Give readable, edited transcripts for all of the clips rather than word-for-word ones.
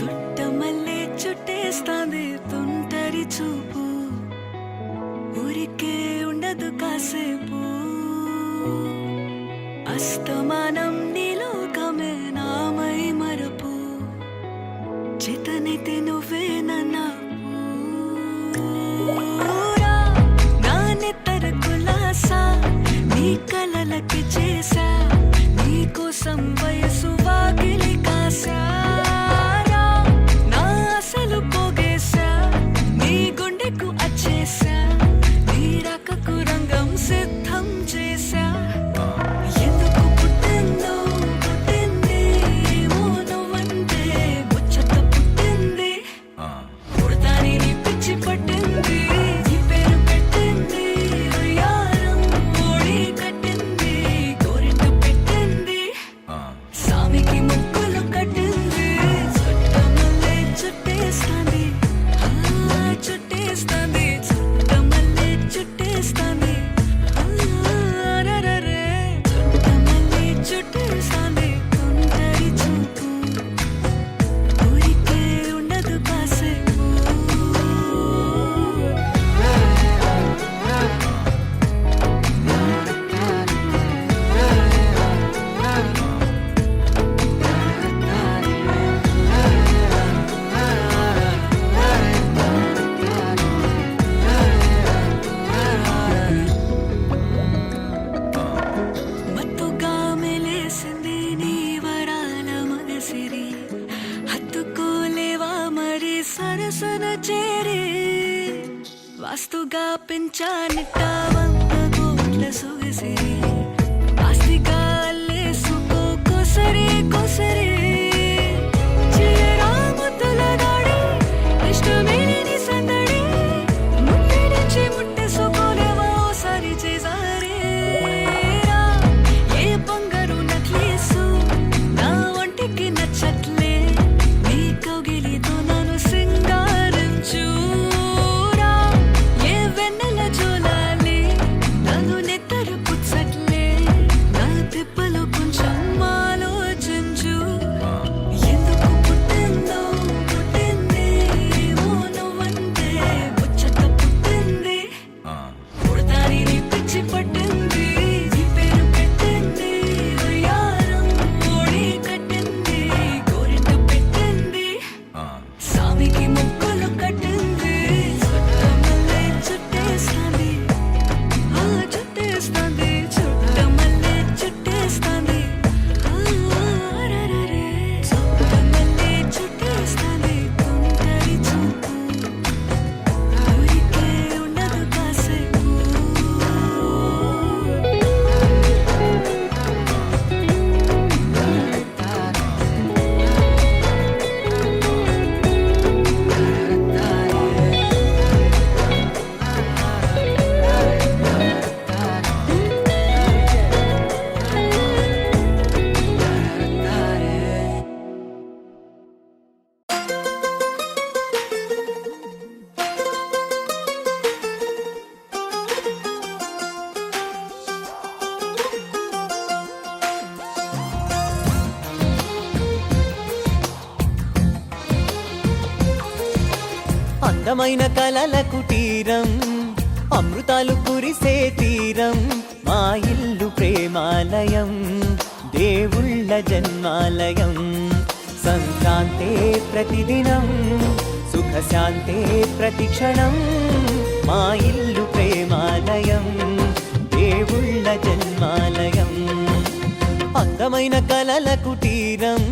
చుట్టమల్లే చుట్టేస్తాంది తుంటరి చూపు, ఊరికే ఉండదు కాసేపు. అస్తమానం నీలోకమే నామై మరపు, చేతనైతే నువ్వే నన్నా నా నెత్తర కులాసా నీ కలలకి చేసా, నీ కోసం వయసు వాకిలి కాసా. నా అసలు పోగేసా, నీ గుండెకు అచ్చేసా, నీ రకకు రంగం సిద్ధం చేసా. ఎందుకు పుట్టిందో పుట్టింది, ఏమో నువ్వంటే ముచ్చట పుట్టింది. పుడతాని నీ పిచ్చి పట్టింది, నీ పేరు పెట్టింది ఉయ్యారం, ఓడి కట్టింది, గోరింట పెట్టింది, సామికి ముక్కులు కట్టింది. చుట్టమల్లే చుట్టేస్తాంది, చుట్టేస్తాంది, చుట్టమల్లే చుట్టేస్తాంది, రరరే. చుట్టమల్లే చుట్టేస్తాంది తుంటరి చూపు, ఊరికే ఉండదు కాసేపు. మత్తుగా మెలేసింది నీ వరాల మగసిరి, హత్తుకోలేవా మరి సరసన చేరి. వాస్తుగా పెంచానిట్ట 100 కోట్ల సొగసిరి, ఆస్తిగా అల్లేసుకో కొసరి కొసరి. చేయరా ముద్దుల దాడి, ఇష్టమేలేని సందడి, ముట్టడించి ముట్టేసుకోలేవా ఓసారి చేసారి. ఏ బంగారు నక్లీసు నా ఒంటికి నచ్చట్లే, నీ కౌగిలితో నన్ను సింగారించురా. ఏ వెన్నెల జోలాలి నన్ను నెత్తరు పుచ్చట్లే, నా తిప్పలు కొంచెం ఆలోచించు. ఎందుకు పుట్టిందో పుట్టింది, ఏమో నువ్వంటే ముచ్చట పుట్టింది. పుడతాని నీ పిచ్చి పట్టింది, నీ పేరు పెట్టింది ఉయ్యారం, ఓడి కట్టింది, గోరింట పెట్టింది, సామికి ముక్కులు కట్టింది. చుట్టమల్లే చుట్టేస్తాంది, చుట్టేస్తాంది, చుట్టమల్లే చుట్టేస్తాంది, రరరే. చుట్టమల్లే చుట్టేస్తాంది తుంటరి చూపు, ఊరికే ఉండదు కాసేపు. అందమైన కలల కుటీరం, అమృతాలు కురిసే తీరం, మా ఇల్లు ప్రేమాలయం, దేవుళ్ళ జన్మాలయం. సంక్రాంతే ప్రతిదినం, సుఖశాంతే ప్రతిక్షణం, మా ఇల్లు ప్రేమాలయం, దేవుళ్ళ జన్మాలయం. అందమైన కలల కుటీరం,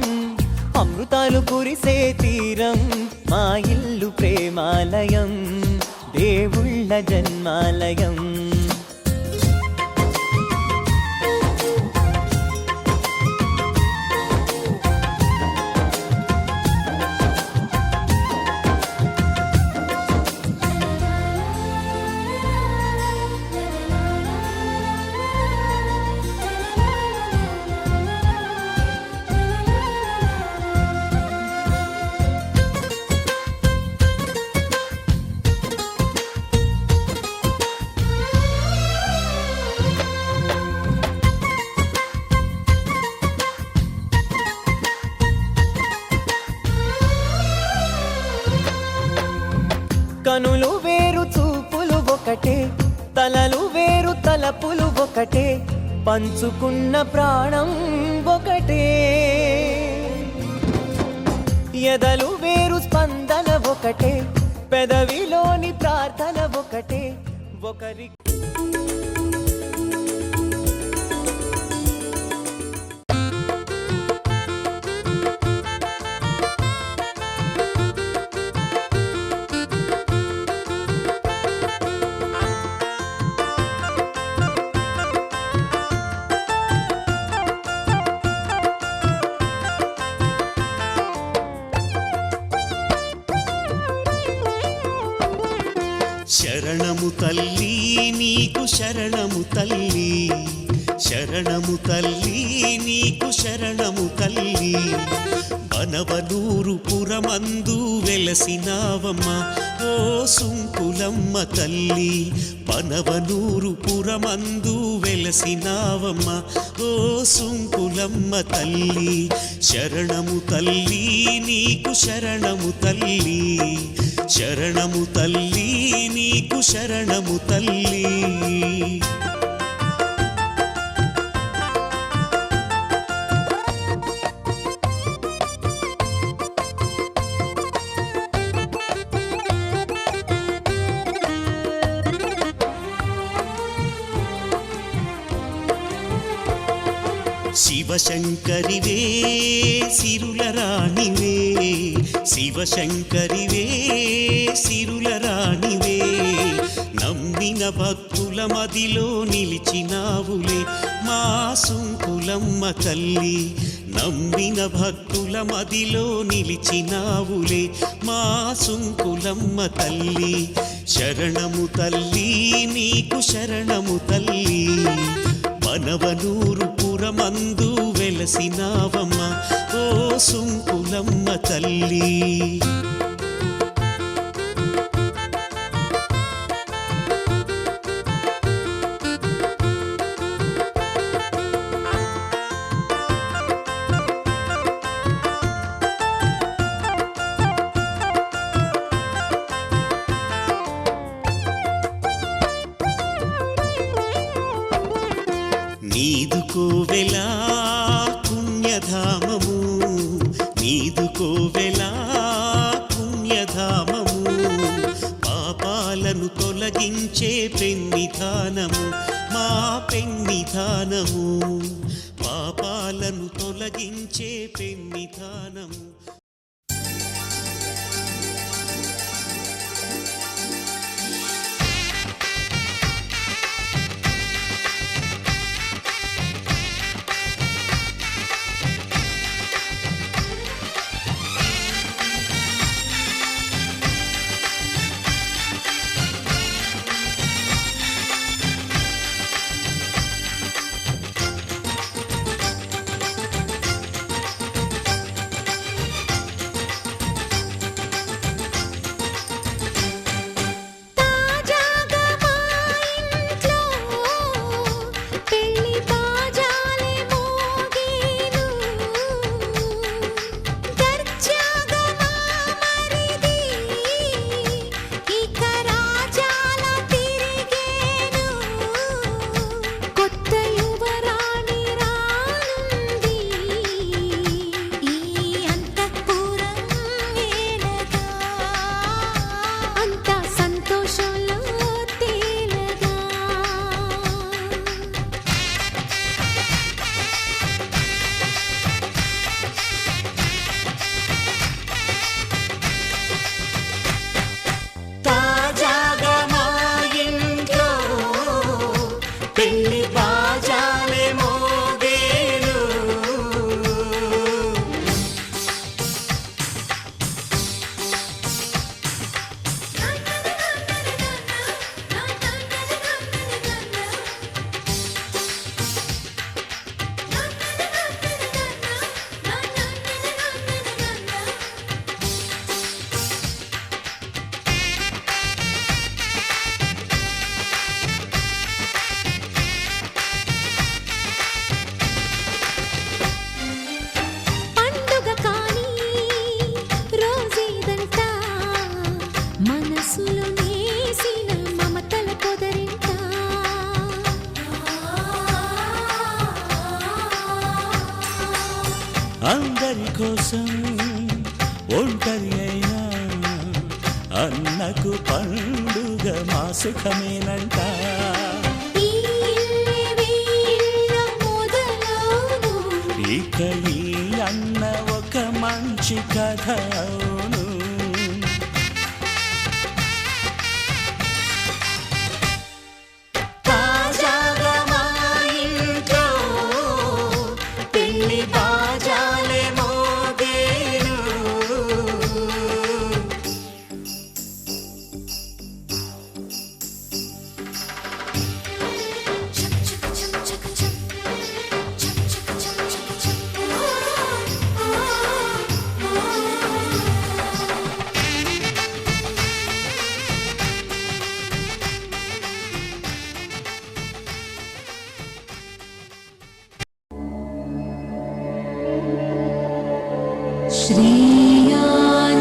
అమృతాలు కురిసే తీరం, మా ఇల్లు ప్రేమాలయం, దేవుళ్ళ జన్మాలయం. కనులు వేరు చూపులు ఒకటే, తలలు వేరు తలపులు ఒకటే, పంచుకున్న ప్రాణం ఒకటే. ఎదలు వేరు స్పందన ఒకటే, పెదవిలోని ప్రార్థన ఒకటే, ఒకరి శరణము తల్లి నీకు శరణము తల్లి, శరణము తల్లి నీకు శరణము తల్లి. బనవనూరు పురమందు వెలసినావమ్మ ఓ సుంకులమ్మ తల్లి, బనవనూరు పురమందు వెలసినావమ్మ ఓ సుంకులమ్మ తల్లి. శరణము తల్లి నీకు శరణము తల్లి, శరణము తల్లి నీకు శరణము తల్లి. శివశంకరివే సిరుల రాణివే, శివశంకరివే సిరుల రాణివే. నమ్మిన భక్తుల మదిలో నిలిచినావులే మా సుంకులమ్మ తల్లి, నమ్మిన భక్తుల మదిలో నిలిచినావులే మా సుంకులమ్మ తల్లి. శరణము తల్లి నీకు శరణము తల్లి, బనవనూరు పురమందు వెలసినావమ్మ ఓ సుంకులమ్మ తల్లి. నీదు కోవెలా పుణ్యధామము, నీదు కోవెలా పుణ్యధామము. పాపాలను తొలగించే పెన్నిధానము మా పెన్నిధానము, పాపాలను తొలగించే పెన్నిధానము. కోసం ఒంటరి అయినా అన్నకు పండుగ మా సుఖమేనంట. ఇక ఈ అన్న ఒక మంచి కథ అవును. తాజాగా మా ఇంట్లో పెళ్లి బాజాలే మోగేను.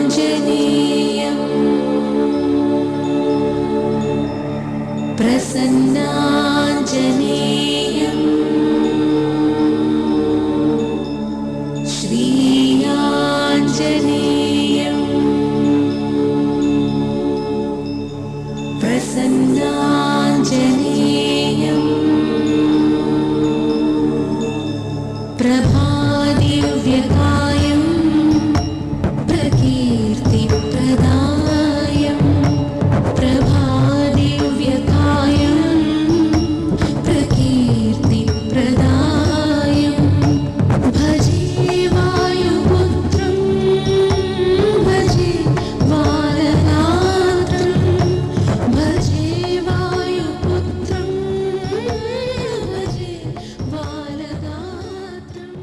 श्रीयाञ्जनेयं प्रसन्नाञ्जनेयं श्रीयाञ्जनेयं प्रसन्नाञ्जनेयं प्रभादिव्यकायं प्रकीर्तिप्रदायं प्रभादिव्यकायं प्रकीर्तिप्रदायं भजे वायुपुत्रं भजे बालगात्रं भजे वायुपुत्रं भजे बालगात्रम्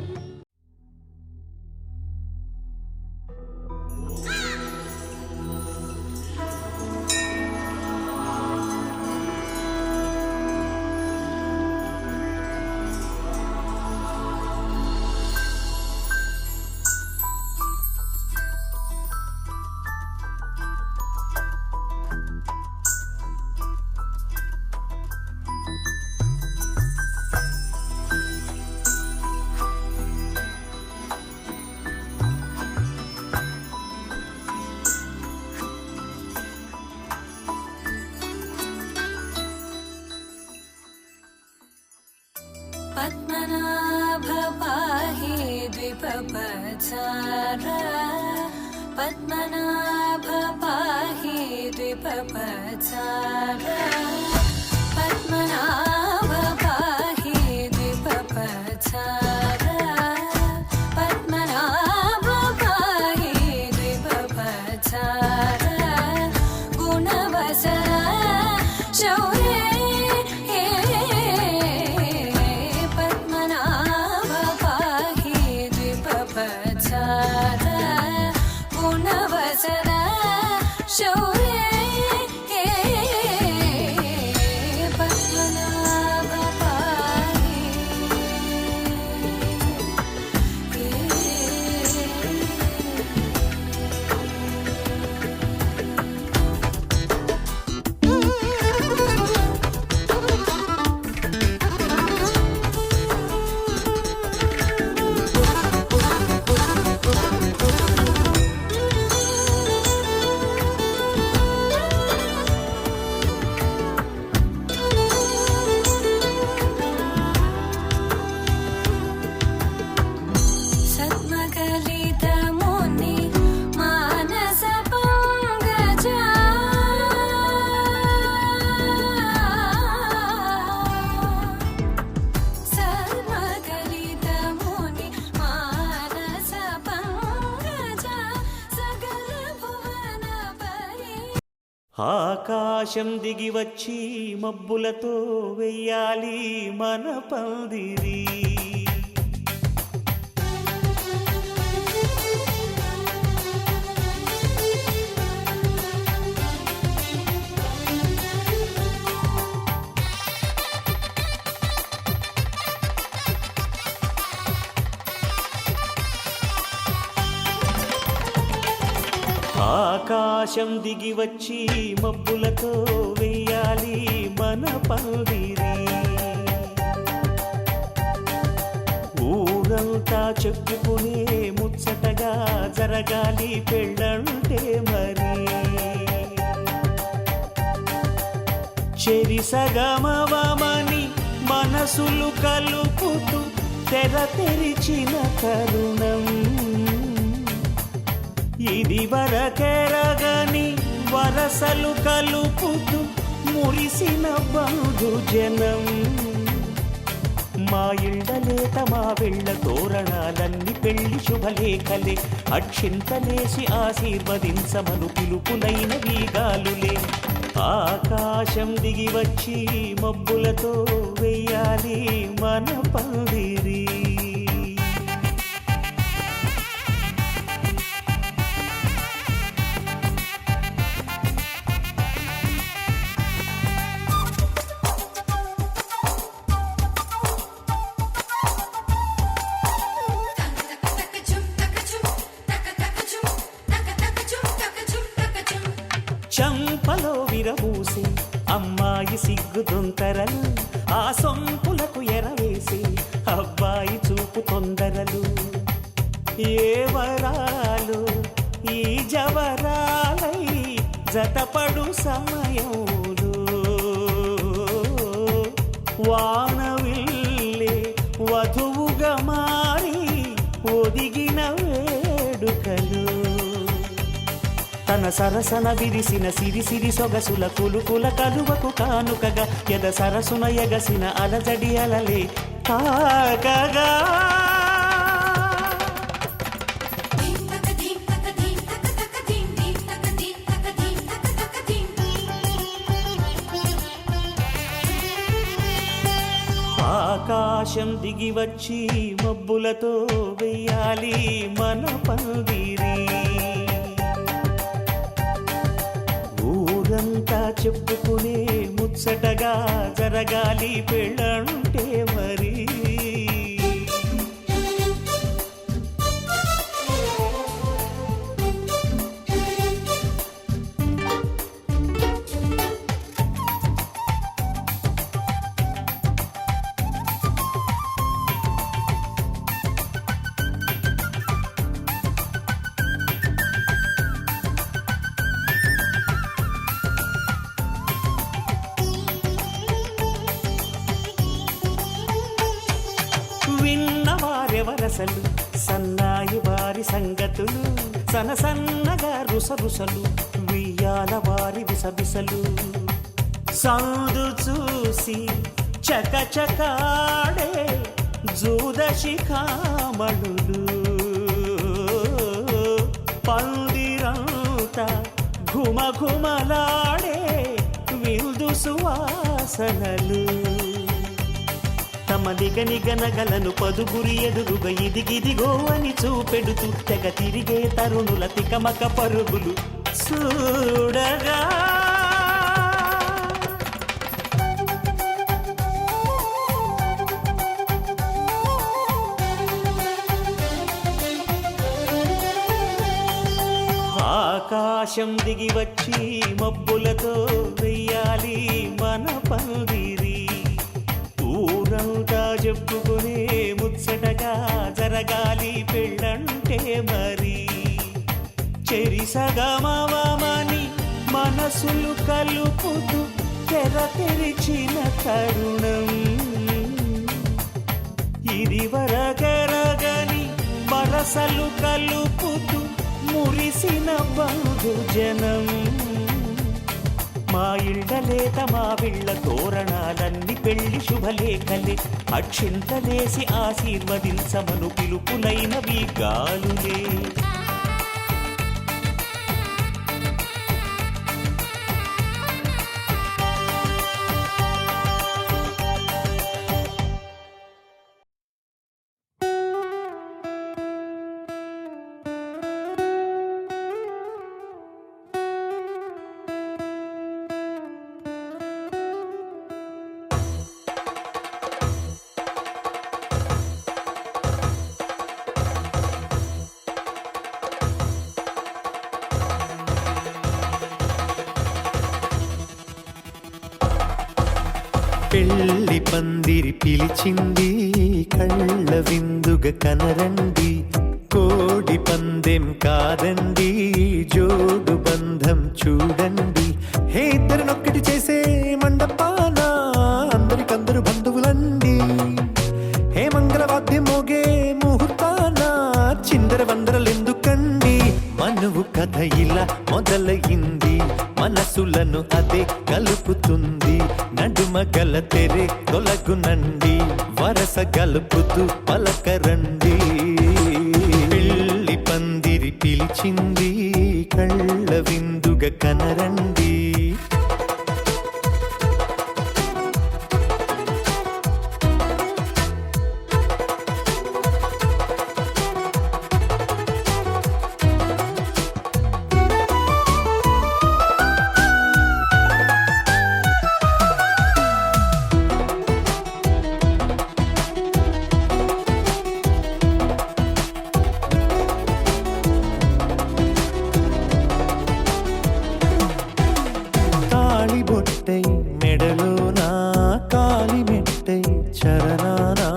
पद्मनाभ पाहि द्विपपचार पद्मनाभ पाहि द्विपपचार पद्मनाभ पाहि द्विपपचार पद्मनाभ पाहि द्विपपचार गुणवसर शौर्ये गुणवसर शौर्ये पद्मनाभ पाहि ఆకాశం దిగి వచ్చి మబ్బులతో వెయ్యాలి మన పందిరి. ఆకాశం దిగి వచ్చి మబ్బులతో వెయ్యాలి మన పందిరి. ఊరంతా చెప్పుకునే ముచ్చటగా జరగాలి పెళ్ళంటే మరి చెరిసగమవమని మనసులు కలుపుతూ తెర తెరిచిన తరుణం ఇది వరకెరగని వరసలు కలుపుతూ మురిసిన బంధుజనం మా ఇళ్ళలేత మా వెళ్ళ తోరణాలన్నీ పెళ్లి శుభలేఖలే అక్షింతలేసి ఆశీర్వదించమను పిలుపులైన వీగాలులే ఆకాశం దిగి వచ్చి మబ్బులతో వెయ్యాలి మన పందిరి చంపలో విరబూసి అమ్మాయి సిగ్గుదొంతరలు ఆ సొంపులకు ఎరవేసి అబ్బాయి చూపు తొందరలు ఏ వరాలు ఈ జవరాలై జతపడు సమయంలో వానవిల్లే వధువుగా మారి ఒదిగిన వేడుకలు తన సరసన విరిసిన సిరిసిరి సొగసుల కులుకుల కలువకు కానుకగా ఎద సరసున ఎగసిన అలజడి అలలే తాగగా ఆకాశం దిగి వచ్చి మబ్బులతో వెయ్యాలి మన పందిరి ఊరంతా చెప్పుకునే ముచ్చటగా జరగాలి పెళ్ళంటే మరి విన్నవారెవరసలు సన్నాయి వారి సంగతులు సనసన్నగా రుసరుసలు వియ్యాల వారి విసవిసలు సౌదు చూసి చకచకాడే జూదశిఖామణులు పందిరంతా ఘుమఘుమలాడే విందు సువాసనలు తమ నిగనిగనగలను పదుగురి ఎదురుగా ఇదిగిదిగో అని చూపెడుతూ తెగ తిరిగే తరుణుల తికమక పరుగులు చూడగా ఆకాశం దిగి వచ్చి మబ్బులతో వెయ్యాలి మన పందిరి ఊరంతా చెప్పుకునే ముచ్చటగా జరగాలి పెళ్ళంటే మరి చెరిసగమవమని మనసులు కలుపుతూ తెర తెరిచిన తరుణం ఇది వరగరగని వరసలు కలుపుతూ మురిసిన బంధుజనం మా ఇళ్ళలేత మా విళ్ళ తోరణాలన్నీ పెళ్లి శుభలేఖలే అక్షింతలేసి ఆశీర్వదించమను పిలుపులైనవి గాలులే పెళ్లి పందిరి పిలిచింది కళ్ళ విందుగ కనరండి కోడి పందెం కాదండి జోడు బంధం చూడండి. హే ఇద్దరినొక్కటి చేసే మండపాన అందరికందరు బంధువులండి. హే మంగళవాద్యం మోగే ముహూర్తాన చిందర వందరలెందుకండి. మనువు కథ ఇలా మొదలయింది, మనసులను అదే కలుపుతుంది. నడుమ గల తెరే తొలగునండి, వరస గలుపుతూ పలకరండి. పెళ్లి పందిరి పిలిచింది, కళ్ళ విందుగా కనరండి. బొట్టై మెడలోనా కాలి మెట్టై చరణానా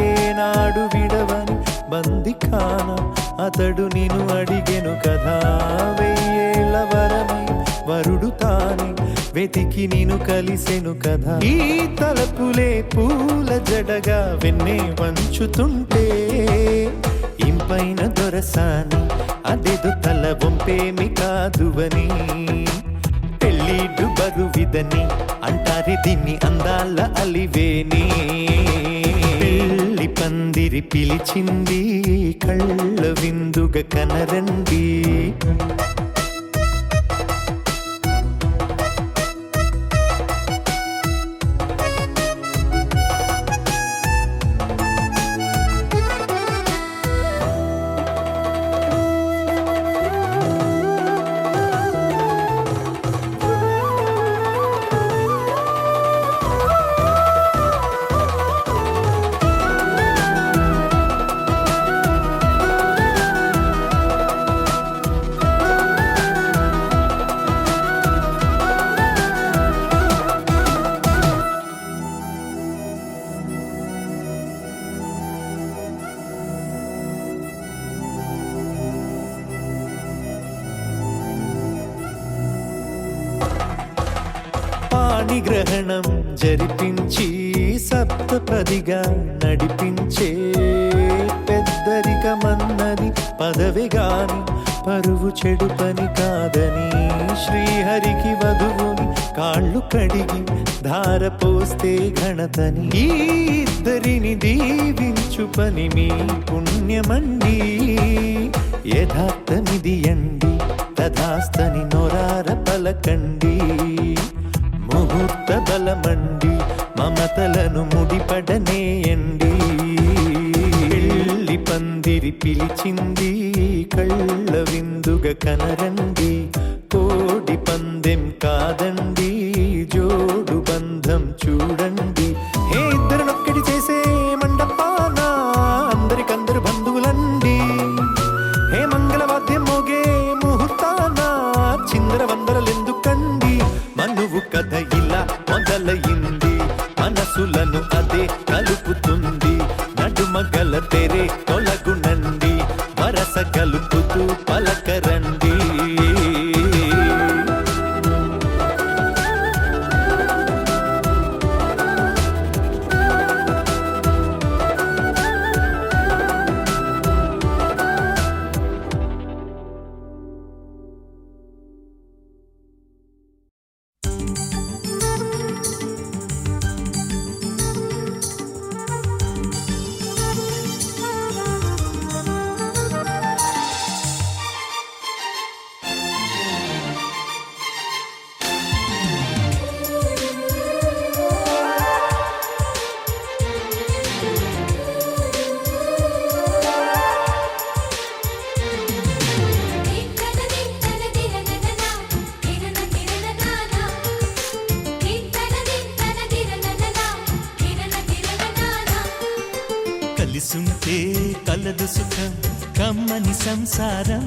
ఏనాడు విడవని బందిఖాన అతడు నిన్ను అడిగెను కదా. వెయ్యేళ్ళ వరమై వరుడు తానే వెతికి నిన్ను కలిసెను కదా. ఈ తలపులే పూల జడగా వెన్నే వంచుతుంటే ఇంపైన దొరసాని అదేదో తల వంపేమి కాదువని. పెళ్ళిడు బరువిదని అంటారే దీన్ని అందాల అలివేని. పెళ్లి పందిరి పిలిచింది, కళ్ళ విందుగా కనరండి. గ్రహణం జరిపించి సప్తపదిగా నడిపించే పెద్దరికమన్నది పదవి గాని పరువు చెడు పని కాదని. శ్రీహరికి వధువుని కాళ్ళు కడిగి ధార పోస్తే ఘనతని. ఈ ఇద్దరిని దీవించు పని మీ పుణ్యమండి. యథార్థమిది అండి తథాస్తని నొరార పలకండి. ముహూర్త బలమండి మమతలను ముడిపడనేయండి. పెళ్లి పందిరి పిలిచింది, కళ్ళ విందుగా కనరండి. కోడి పందెం కాదండి జోడు బంధం చూడండి. హే ఇద్దరినొక్కటి చేసే మండపాన అందరికందరు బంధువులండి. హే మంగళవాద్యం మోగే ముహూర్తాన చిందర వందరలెందుకండి. మనువు కథ ఇలా మొదలయింది, మనసులను అదే కలుపుతుంది. నడుమ గల తెరే తొలగునండి, వరస కలుపుతూ పలకరండి. కలిసుంటే కలదు సుఖం కమ్మని సంసారం.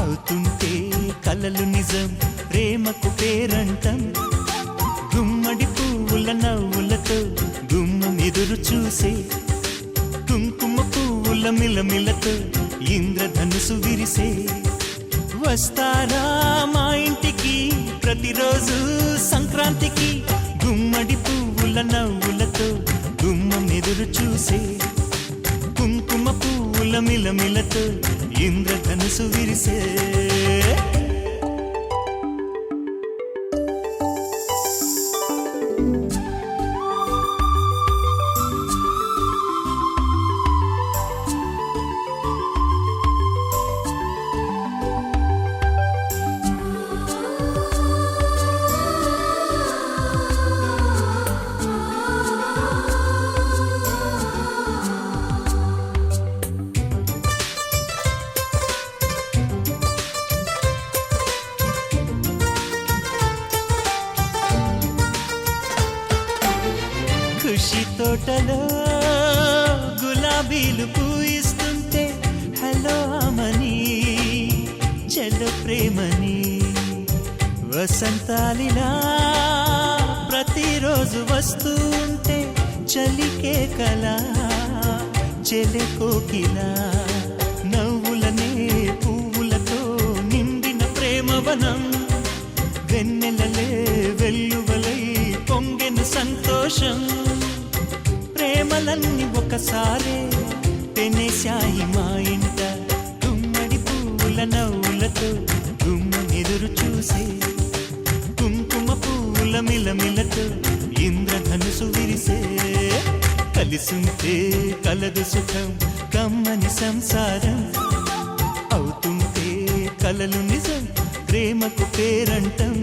అవుతుంటే కలలు నిజం ప్రేమకు పేరంటం. గుమ్మడి పువ్వుల నవ్వులతో గుమ్మం ఎదురు చూసే కుంకుమ పువ్వుల మిలమిలతో ఇంద్రధనుసు విరిసే. వస్తారా మా ఇంటికి ప్రతిరోజు సంక్రాంతికి, గుమ్మడి పువ్వుల నవ్వులతో గుమ్మం ఎదురు చూసే. కుంకుమ పువ్వుల మిలమిలతో ఇంద్రధనుసు విరిసే. ఖుషి తోటలో గులాబీలు పూయిస్తుంటే, హలో అమని చెల్లు ప్రేమని. వసంతాలిలా ప్రతిరోజు వస్తూ ఉంటే, చలికే కలా చెలె కోకిలా. నవ్వులనే పువ్వులతో నిండిన ప్రేమవనం, వెన్నెలలే వెల్లువలై పొంగెను సంతోషం. ప్రేమలన్నీ ఒకసారే పెనేశాయి మా ఇంట, గుమ్మడి పువ్వుల నవ్వులతో గుమ్మం ఎదురు చూసే. కుంకుమ పువ్వుల మిలమిలతో ఇంద్రధనుసు విరిసే. కలిసుంటే కలదు సుఖం కమ్మని సంసారం, అవుతుంటే కలలు నిజం ప్రేమకు పేరంటం.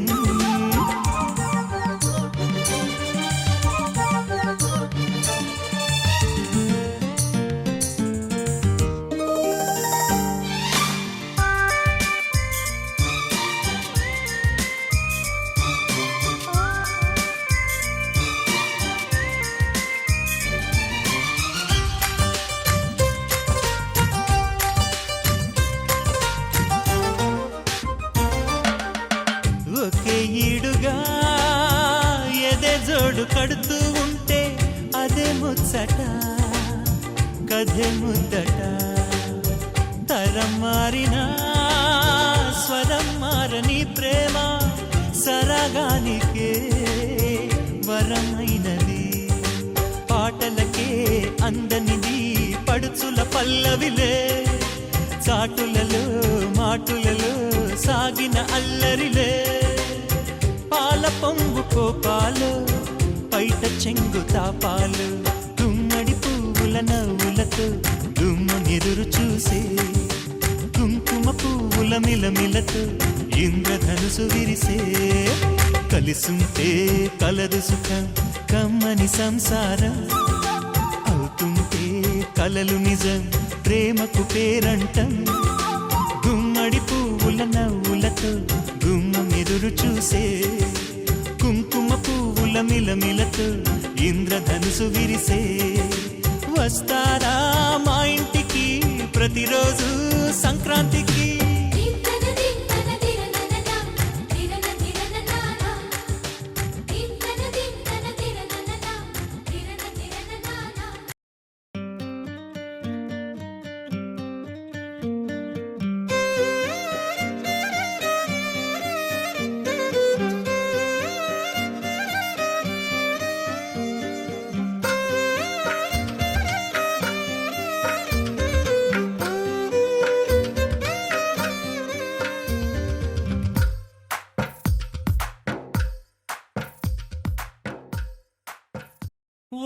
ఒకే ఈడుగా ఎదే జోడు కడుతూ ఉంటే, అదే ముచ్చట కథే ముద్దట. తరం మారినా స్వరం మారని ప్రేమ, సరగానికే వరమైనది. పాటలకే అందనిది పడుచుల పల్లవిలే, చాటులలో మాటులలో సాగిన అల్లరిలే. పాల పొంగు కోపాలు పైట చెంగు తాపాలు, గుమ్మడి పువ్వుల నవ్వులతో గుమ్మం ఎదురు చూసే. కుంకుమ పువ్వుల మిలమిలతో ఇంద్రధనుసు విరిసే. కలిసుంటే కలదు సుఖం కమ్మని సంసారం, అవుతుంటే కలలు నిజం ప్రేమకు పేరంటం. గుమ్మడి పువ్వుల నవ్వులతో గుమ్మం ఎదురు చూసే. కుంకుమ పువ్వుల మిలమిలతో ఇంద్రధనుసు విరిసే. వస్తారా మా ఇంటికి ప్రతిరోజు సంక్రాంతికి. తిన్నన తిన్నన తిరనననా తిరన తిరననానా తిన్నన తిన్నన తిరనననా తిరన తిరననానా.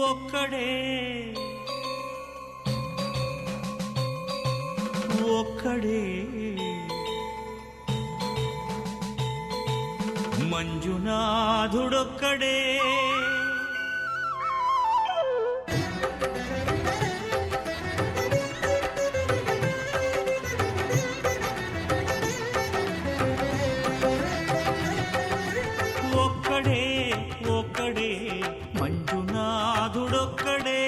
ఒక్కడే ఒక్కడే మంజునాథుడొక్కడే. ఒక్కడే ఒక్కడే మంజునాథుడొక్కడే.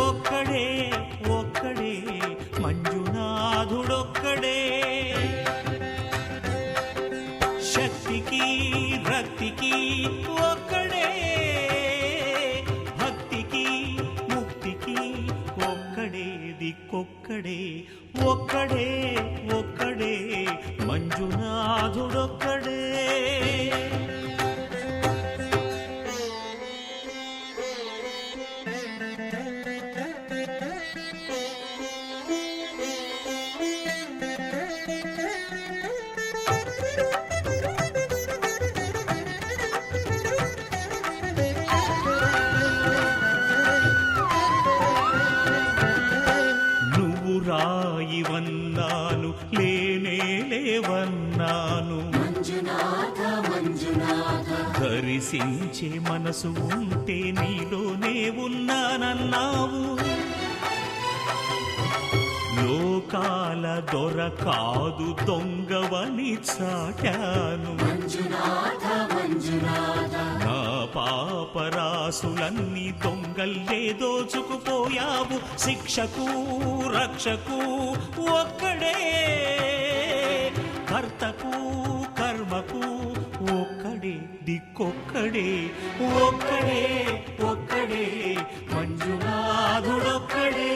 ఒక్కడే ఒక్కడే మంజునాథుడొక్కడే. శక్తికి రక్తికి ఒక్కడే, భక్తికి ముక్తికి ఒక్కడే ఒక్కడే ఒక్కడే మంజునాథుడొక్కడే. రాయివన్నాను లేనే లేవన్నాను, దర్శించే మనసు ఉంటే నీలోనే ఉన్నానన్నావు. లోకాల దొర కాదు దొంగవని చాటాను, నా పాపరాసులన్నీ దొంగల్లే దోచుకుపోయావు. శిక్షకు రక్షకు ఒక్కడే, కర్తకు కర్మకు ఒక్కడే, దిక్కొక్కడే ఒక్కడే ఒక్కడే మంజునాథుడొక్కడే.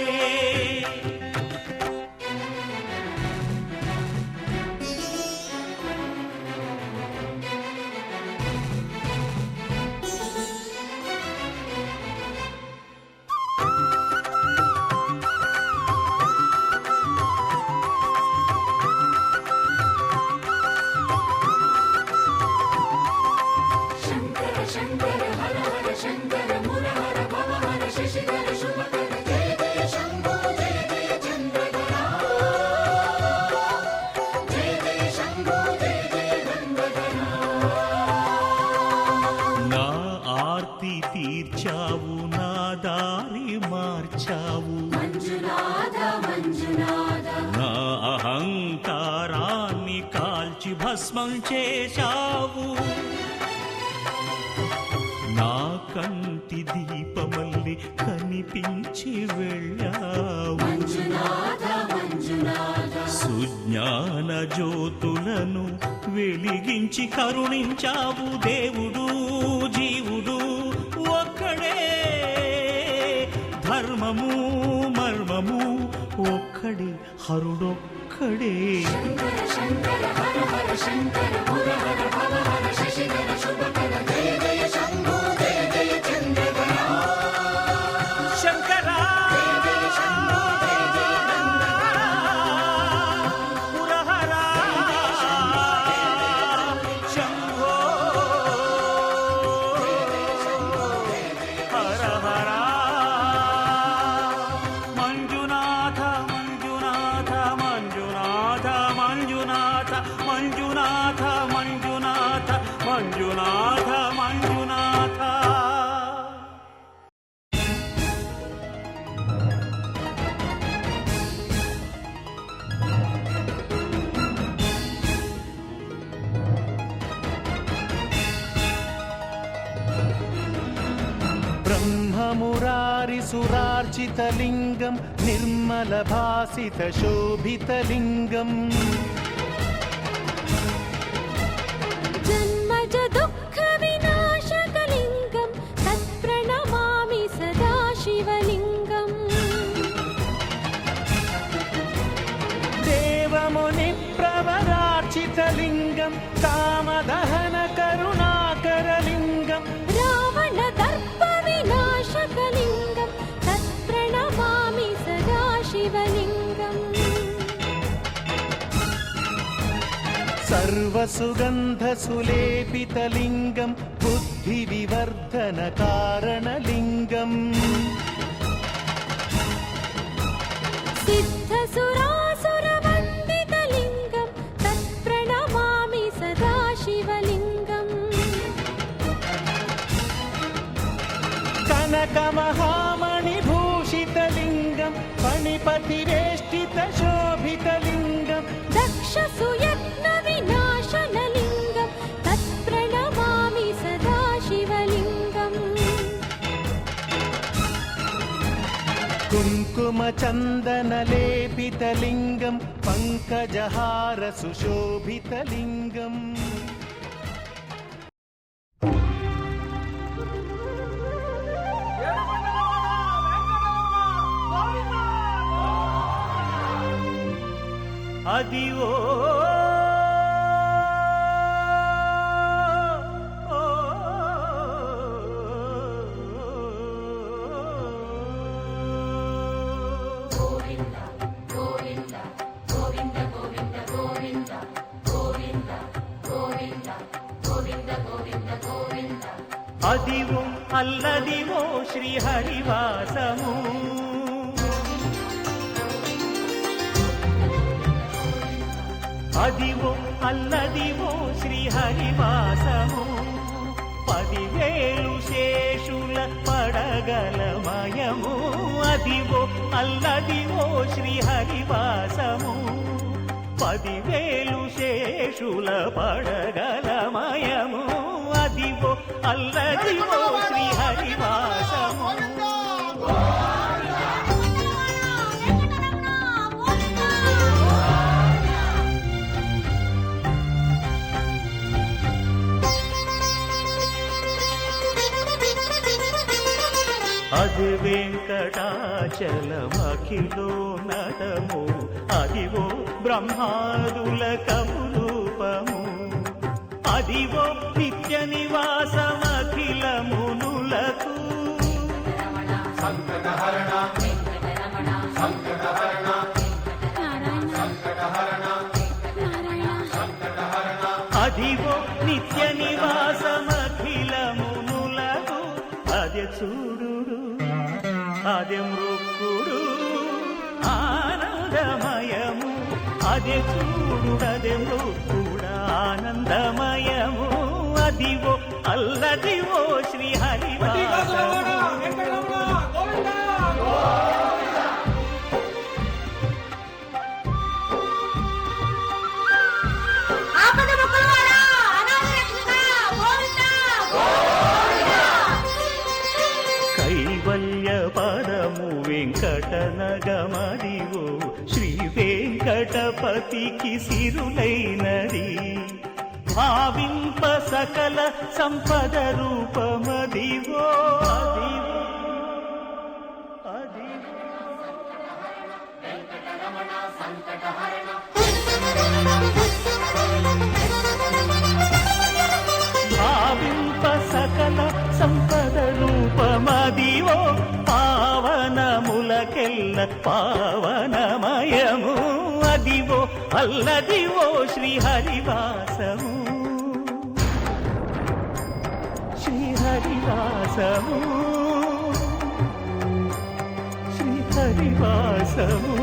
తీర్చావు నా దారి మార్చావు, నా అహంకారాన్ని కాల్చి భస్మం చేశావు. నా కంటి దీపమల్లి కనిపించి వెళ్ళావు, సుజ్ఞాన జ్యోతులను వెలిగించి కరుణించావు. దేవుడు జీవుడు ఒక్కడే, ధర్మము మర్మము ఒక్కడే, హరుడొక్కడే. శంకరా పురహరా శంభో హర హర మంజునాథ మంజునాథ మంజునాథ మంజునాథ మంజునాథ మంజునాథ మంజునాథ మంజునాథ. బ్రహ్మమురారిసురార్చితలింగం నిర్మలభాసితశోభితలింగం, జన్మజ దుఃఖ వినాశకలింగం తత్ప్రణమామి సదా శివలింగం. దేవముని ప్రవరార్చితలింగం కామదహన కరుణాకరలింగం, రావణ దర్ప వినాశకలింగం తత్ప్రణమామి సదా శివలింగం. సర్వసుగంధసులేపితలింగం బుద్ధివివర్ధన కారణలింగం, సిద్ధసురాసురవందితలింగం తత్ప్రణమామి సదా శివలింగం. కనకమహామణిభూషితలింగం ఫణిపతివేష్టితశోభితలింగం, దక్షసుయజ్ఞ వినాశనలింగం తత్ప్రణమామి సదా శివలింగం. కుంకుమచందనలేపితలింగం పంకజహార సుశోభితలింగం. అదివో అదివో అల్లదివో శ్రీహరివాసము అదివో అల్లదివో శ్రీహరివాసము 10,000 శేషుల పడగలమయము అదివో అల్లదివో శ్రీహరివాసము 10,000 శేషుల పడగలమయము అదివో అల్లదివో శ్రీహరివాసము అది వెంకటాచలమఖిలో నటము అదివో బ్రహ్మాదుల కమురూపము అదివో నిత్య నివాసమఖిల మునులకు సంకటహరణ సంకటహరణ సంకటహరణ అదివో నిత్య నివాసమఖిల మునులకు అదే చూడు అదే మృక్కుడు ఆనందమయము అదే చూడు అదే మృక్కుడు ఆనందమయము అదివో అల్లదివో శ్రీహరివాసము కైవల్య పదము వెంకటనగమదివో శ్రీ వెంకటపతికి సిరులైనది భావింప సకల సంపద రూపమదివో అదివో భావింప సకల సంపద రూపమదివో పావనములకెల్ల పావనమయము అదివో అల్లదివో శ్రీహరివాసము శ్రీహరివాసము శ్రీహరివాసము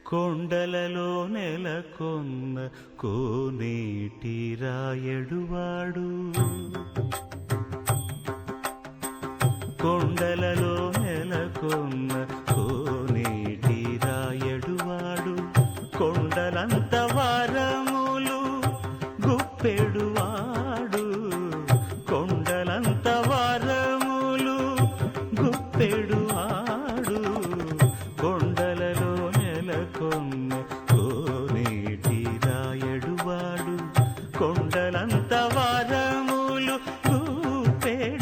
కొండలలో నెలకొన్న కోనేటి రాయడువాడు కొండలలో నెలకొన్న కోనేటి రాయడువాడు కొండలంత వారములు గుప్పెడువాడు కొండలంత వారములు గుప్పెడువాడు కొండలలో నెలకొన్న కోనేటి రాయడువాడు కొండలంత వారములు గుప్పెడువాడు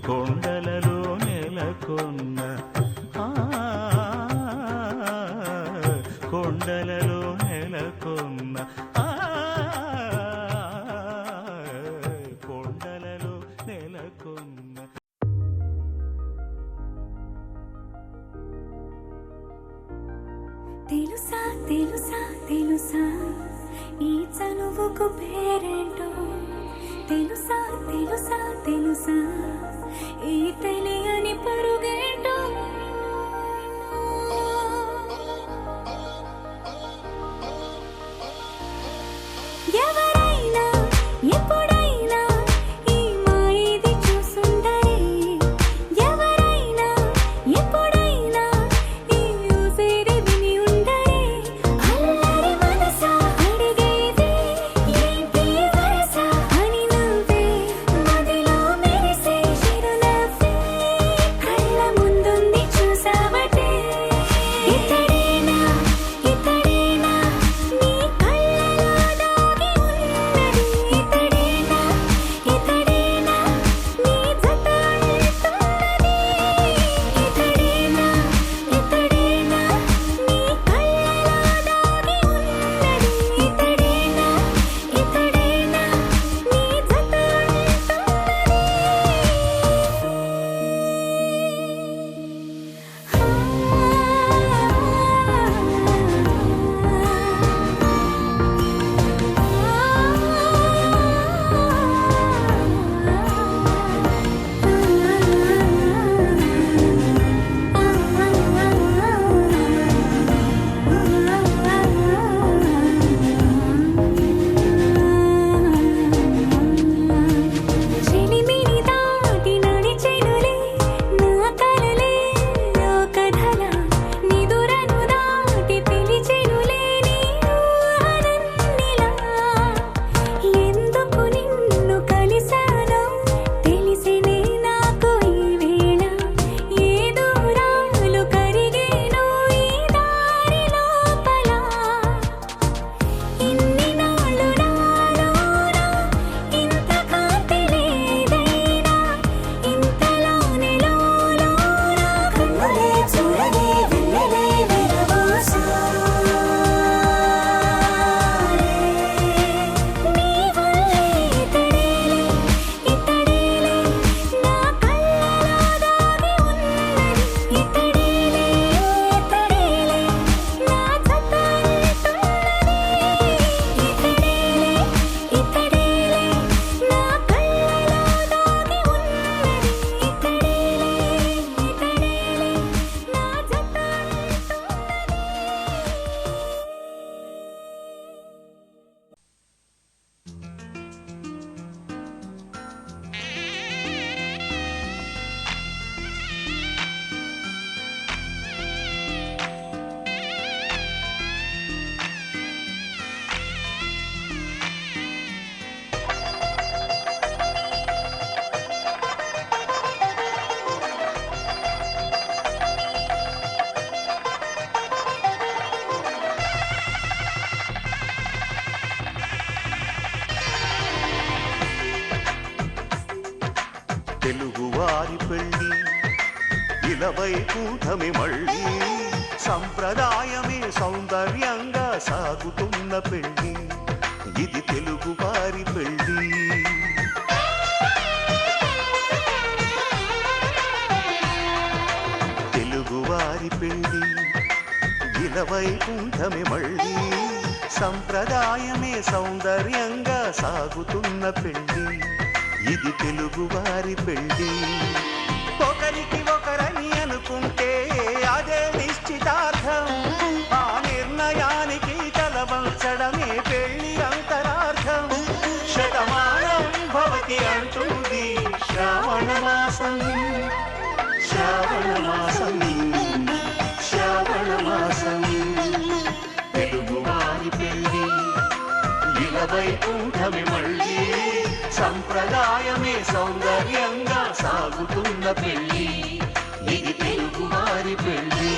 కొండలలో నెలకొన్న కొండలలో నెలకొన్న కొండలలో నెలకొన్న మనసుకు పేరేంటో తెలుసా తెలుసా తెలుసా ఈ తెలియని పరుగేంటో ఎవరైనా ఎప్పుడైనా ఈ మాయది చూసుండరే ఎవరైనా ఎప్పుడైనా ఈ ఊసేరి విని ఉండరే అల్లరి మనసా అడిగేది ఏంటి వరసా అని నువ్వే మదిలో మెరిసే చిరునవ్వే కళ్ళ ముందుంది చూసావటే ఇతడేనా ఇతడేనా నీ కళ్ళలో దాగి ఉన్నది ఇతడేనా ఇతడేనా నీ జత అంటున్నది ఇతడేనా ఇతడేనా నీ కళ్ళలో దాగి ఉన్నది ఇతడేనా ఇతడేనా నీ జత చెలిమిని దాటి నడిచెనులే నా కలలే లోకధల నిదురను దాటి పిలిచెనులే నీ ఊహలన్నిలా ఎందుకు నిన్ను కలిసానో తెలిసినే నాకు ఈ వేళ ఏ దూరాలు కరిగేనో ఈ దారి లోపల ఇన్ని నాళ్ళు నాలోన ఇంత కాంతి లేదైనా ఇంతలోనే లోలోన కన్నులే చూడలే వెన్నెలే విరబోసారే నీ వల్లే ఇతడేలే ఇతడేలే నా కళ్ళలో దాగి ఉన్నది ఇతడేలే ఇతడేలే నా జత అంటున్నది ఇతడేలే ఇతడేలే నా కళ్ళలో దాగి ఉన్నది ఇతడేలే ఇతడేలే నా జత తెలుగువారి పెళ్ళి ఇలవై కూటమి మళ్ళీ సంప్రదాయమే సౌందర్యంగా సాగుతున్న పెళ్ళి ఇది తెలుగువారి పెళ్ళి తెలుగువారి పెళ్ళి ఇలవై కూటమి మళ్ళీ సంప్రదాయమే సౌందర్యంగా సాగుతున్న పెళ్ళి ఇది తెలుగువారి పెళ్ళి ఒకరికి ఒకరని అనుకుంటే అదే నిశ్చితార్థం ఆ నిర్ణయానికి తలవంచడమే పెళ్ళి అంతరార్థం శతమానం భవతి అంటుంది శ్రావణ మాసం శ్రావణ మాసం శ్రావణ మాసం తెలుగువారి పెళ్ళి ఇలవై కూటమి మళ్ళీ సంప్రదాయమే సౌందర్యంగా సాగుతున్న పెళ్ళి ఇది తెలుగువారి పెళ్ళి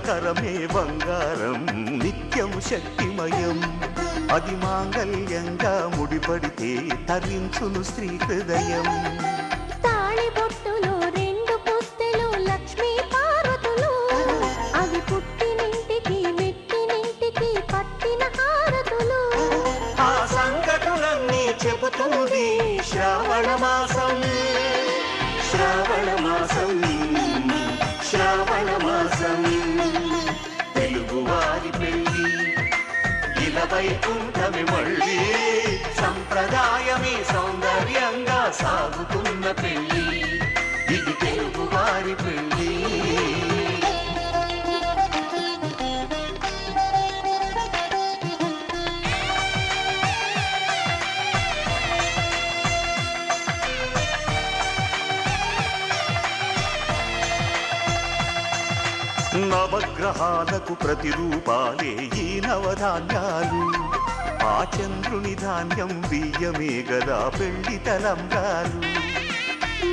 కరమే బంగారం నిత్యం శక్తిమయం అది మాంగళ్యంగా ముడిపడితే తరించును స్త్రీ హృదయం తాళిబొట్టులో రెండు పుస్తెలు లక్ష్మీ పార్వతులు అవి పుట్టినింటికి మెట్టినింటికి పట్టిన హారతులు ఆ సంగతులన్నీ చెబుతుంది శ్రావణ మాసం శ్రావణ మాసం శ్రావణ మాసం తెలుగువారి పెళ్ళి ఇలవైకుంఠమి మళ్ళీ సంప్రదాయమే సౌందర్యంగా సాగుతున్న పెళ్ళి ఇది తెలుగువారి పెళ్ళి నవగ్రహాలకు ప్రతిరూపాలే ఈ నవధాన్యాలు ఆ చంద్రుని ధాన్యం బియ్యమే గదా పెళ్లి తలంబ్రాలు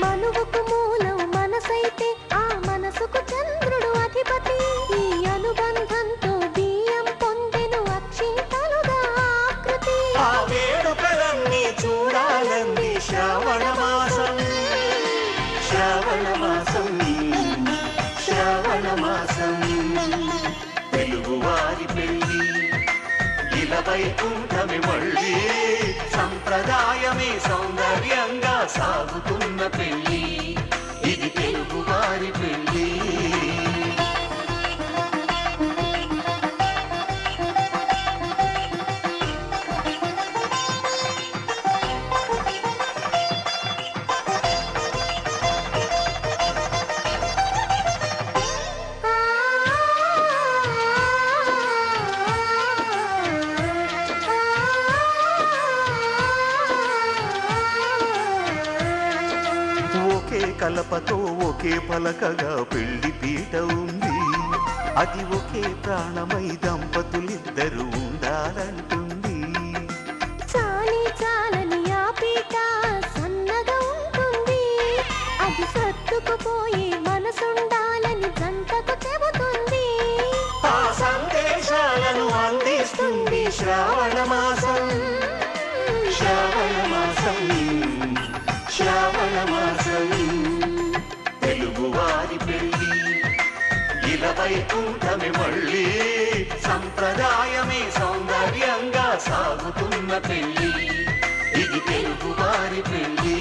మనువుకు మూలం మనసైతే ఆ మనసుకు చంద్రుడు అధిపతి ఈ అనుబంధంతో బియ్యం పొందెను అక్షింతలుగా ఆకృతి ఆ వేడుకలన్నీ చూడాలంది శ్రావణ మాసం శ్రావణ మాసం శ్రావణ మాసం తెలుగువారి పెళ్ళి ఇలవైకుంఠమి మళ్ళీ సంప్రదాయమే సౌందర్యంగా సాగుతున్న పెళ్ళి ఇది తెలుగువారి పెళ్ళి ఒకే కలపతో ఒకే పలకగా పెళ్లి పీట ఉంది అది ఒకే ప్రాణమై దంపతులిద్దరూ ఉండాలంటుంది చాలి చాలని ఆ పీట సన్నగా ఉంటుంది అది సర్దుకుపోయే మనసుండాలని జంటకు చెబుతుంది ఆ సందేశాలను అందిస్తుంది శ్రావణ మాసం శ్రావణ మాసం శ్రావణ మాసం తెలుగువారి పెళ్ళి ఇలవైకుంఠమి మళ్ళీ సంప్రదాయమే సౌందర్యంగా సాగుతున్న పెళ్ళి ఇది తెలుగువారి పెళ్ళి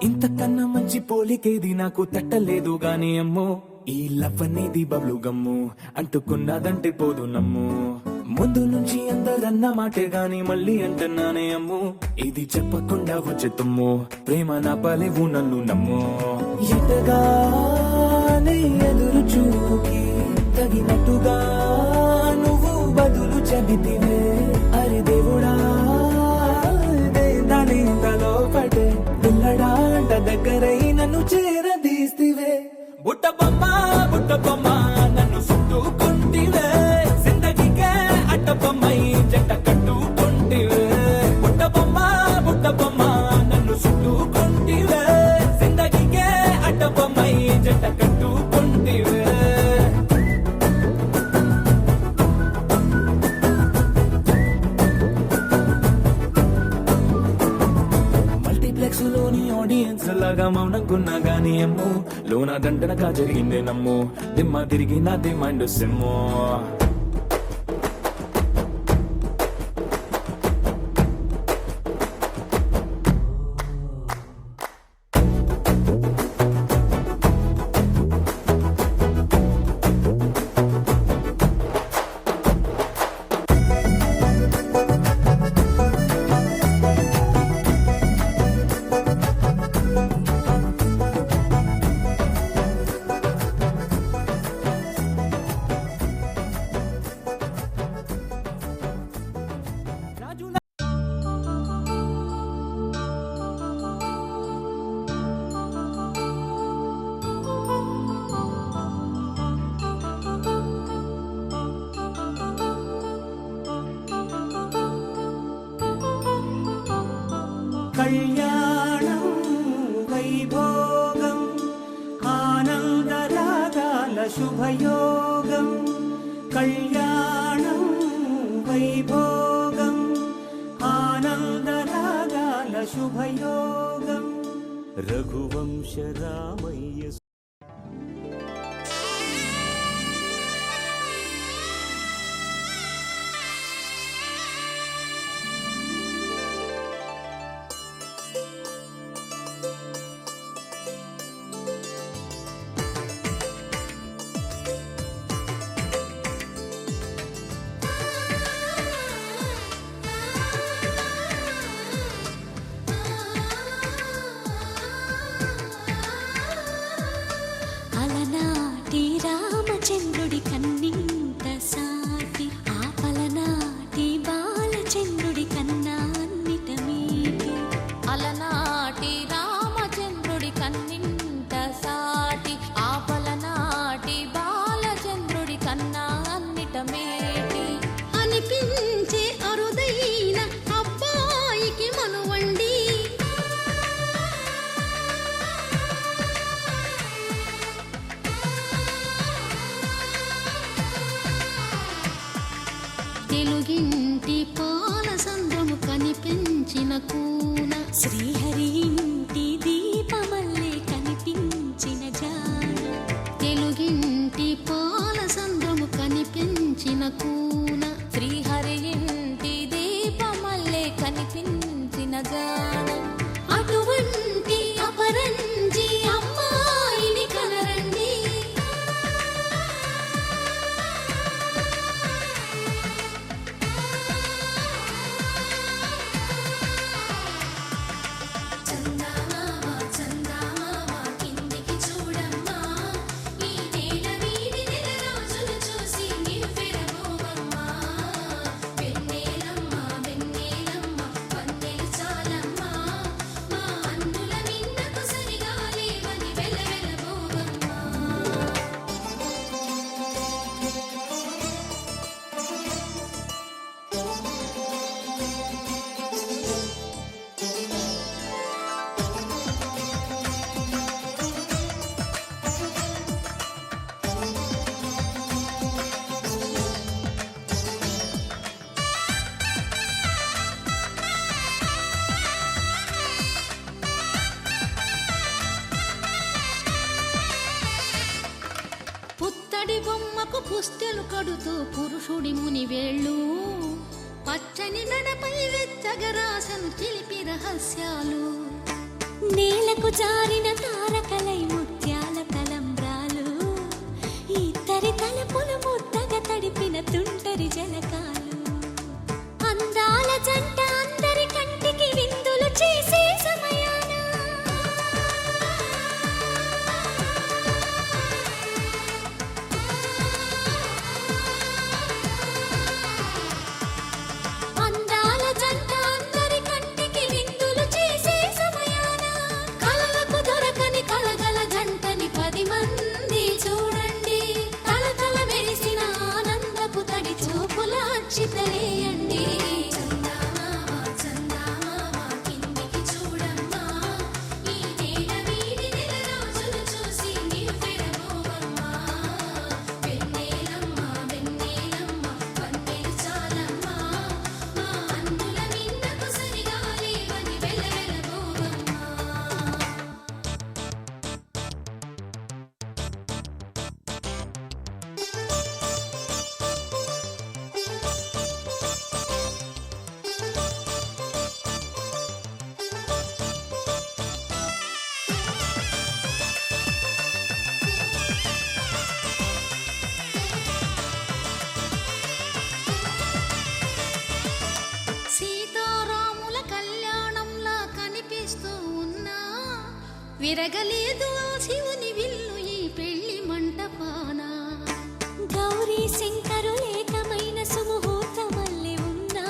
ఇంతకన్నా మంచి పోలికేది నాకు తట్టలేదు గాని అమ్మో ఈ లవ్ అనేది బబ్లు గమ్ము అంటుకున్నదంటే పోదు నమ్ము ముందు నుంచి అందరన్న మాటే గాని మళ్ళీ అంటున్నానే అమ్ము ఇది చెప్పకుండా వచ్చే తుమ్ము ప్రేమ నా పలేవు నన్ను నమ్ము ఎటగానే ఎదురు చూకి తగినట్టుగా నువ్వు బదులు చెబితివే అరే దేవుడా దాని తలో పడే పిల్లడాంట దగ్గరై నన్ను చేరదీస్తివే బుట్ట బొమ్మ నన్ను చుట్టుకుంటివే జిందగీకే అట్ట బొమ్మై జంట కట్టుకుంటివే బుట్ట బొమ్మ నన్ను చుట్టుకుంటివే జిందగీకే అట్ట బొమ్మై జంట కట్టుకుంటివే మల్టీప్లెక్స్ లోని ఆడియన్స్ లాగా మౌనంకున్నా గానీ అమ్ము లోన దండనగా జరిగిందే నమ్ము దిమ్మ తిరిగి నాది మైండ్ సిమ్ము కళ్యాణం వైభోగం ఆనందరాగాల శుభయోగం కళ్యాణం వైభోగం ఆనందరాగాల శుభయోగం రఘువంశ రామయ్య అలనాటి రామచంద్రుడి కన్నింత సాటి ఆపలనాటి బాలచంద్రుడి కన్నా అన్నిట మీటి అలనాటి రామచంద్రుడి కన్నింట సాటి ఆపలనాటి బాలచంద్రుడి కన్నా అన్నిట మేటి అనిపించే అరుదైన అబ్బాయికి మనువండి తెలుగింటి పాలసంద్రము కనిపించిన కూన శ్రీహరి ఇంటి దీపమల్లే కనిపించిన జాన తెలుగింటి పాలసంద్రము కనిపించిన కూన శ్రీహరి ఇంటి దీపమల్లే కనిపించిన జాడ అటువంటి అపరంజి అమ్మాయిని కనరండి చందమామ చందమామ కిందికి చూడమ్మా ఈ నేల వీడి నెల రోజులు చూసి నివ్వెరబోవమ్మా వెన్నెలమ్మ వెన్నెలమ్మ వన్నెలు చాలమ్మా మా అన్నుల మిన్నకు సరిగా లేవని వెలవెలబోవమ్మా పుత్తడి బొమ్మకు పుస్తెలు కడుతూ పురుషుడి ముని వేళ్ళు పచ్చని నడపై వెచ్చగరాసను చిలిపి రహస్యాలు నేలకు జారిన తారకలై ముత్యాల తలంబ్రాలు ఇద్దరి తలపులు ముద్దగా తడిపిన తుంటరి జలకాలు అందాల జంట అందరి కంటికి విందులు చేసే సమయాన అందాల జంట అందరి కంటికి విందులు చేసే సమయాన కలలకు దొరకని కలగల జంటని 10 మంది చూడండి కలకల మెరిసిన ఆనందపు తడి చూపుల అచ్చితలేయండి చందమామ చందమామ కిందికి చూడమ్మా ఈ నేల వీడి నెల రోజులు చూసి నివ్వెరబోవమ్మా వెన్నెలమ్మ వెన్నెలమ్మ వన్నెలు చాలమ్మా మా అన్నుల మిన్నకు సరిగా లేవని వెలవెలబోవమ్మా సీతారాముల కళ్యాణంలా కనిపిస్తూ ఉన్నా విరగలేదు ఆ శివుని విల్లు ఈ పెళ్లి మంటపాన గౌరీ శంకరు ఏకమైన సుముహూర్తమల్లె ఉన్నా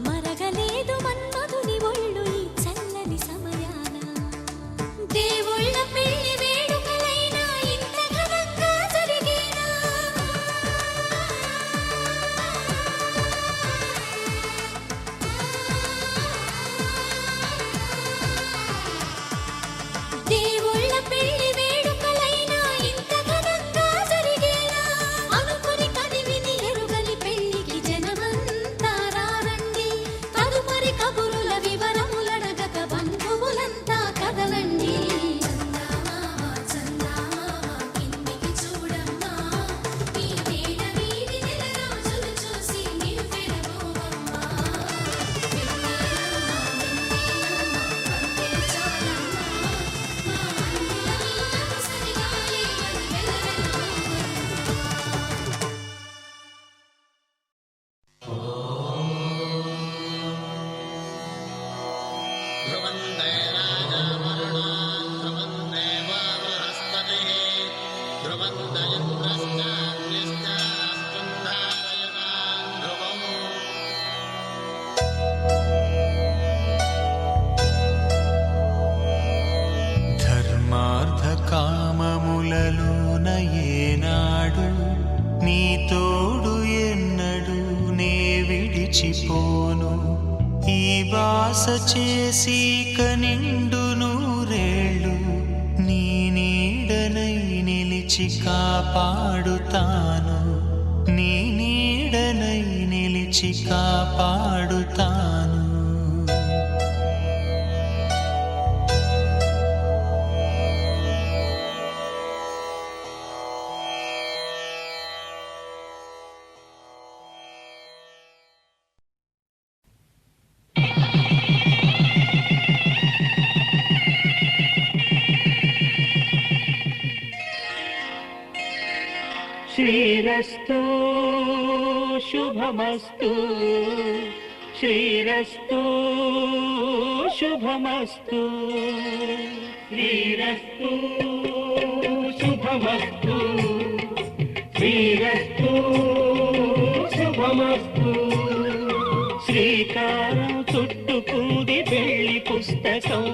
మరగలేదు మన్మధుని ఒళ్ళు ఈ చల్లని సమయాన దేవుళ్ళ పెళ్లి వేడుకలైనా ఇంత ఘనంగా జరిగేనా బాస చేసి కనిండు నూరేళ్ళు నీ నీడనై నిలిచి కాపాడుతాను, నీ నీడనై నిలిచి కాపాడుతాను. శ్రీరస్తు శుభమస్తు, శ్రీరస్తు శుభమస్తు, శ్రీరస్తు శుభమస్తు, శ్రీరస్తు శుభమస్తు. శ్రీకారం చుట్టుకుంది పెళ్లి పుస్తకం,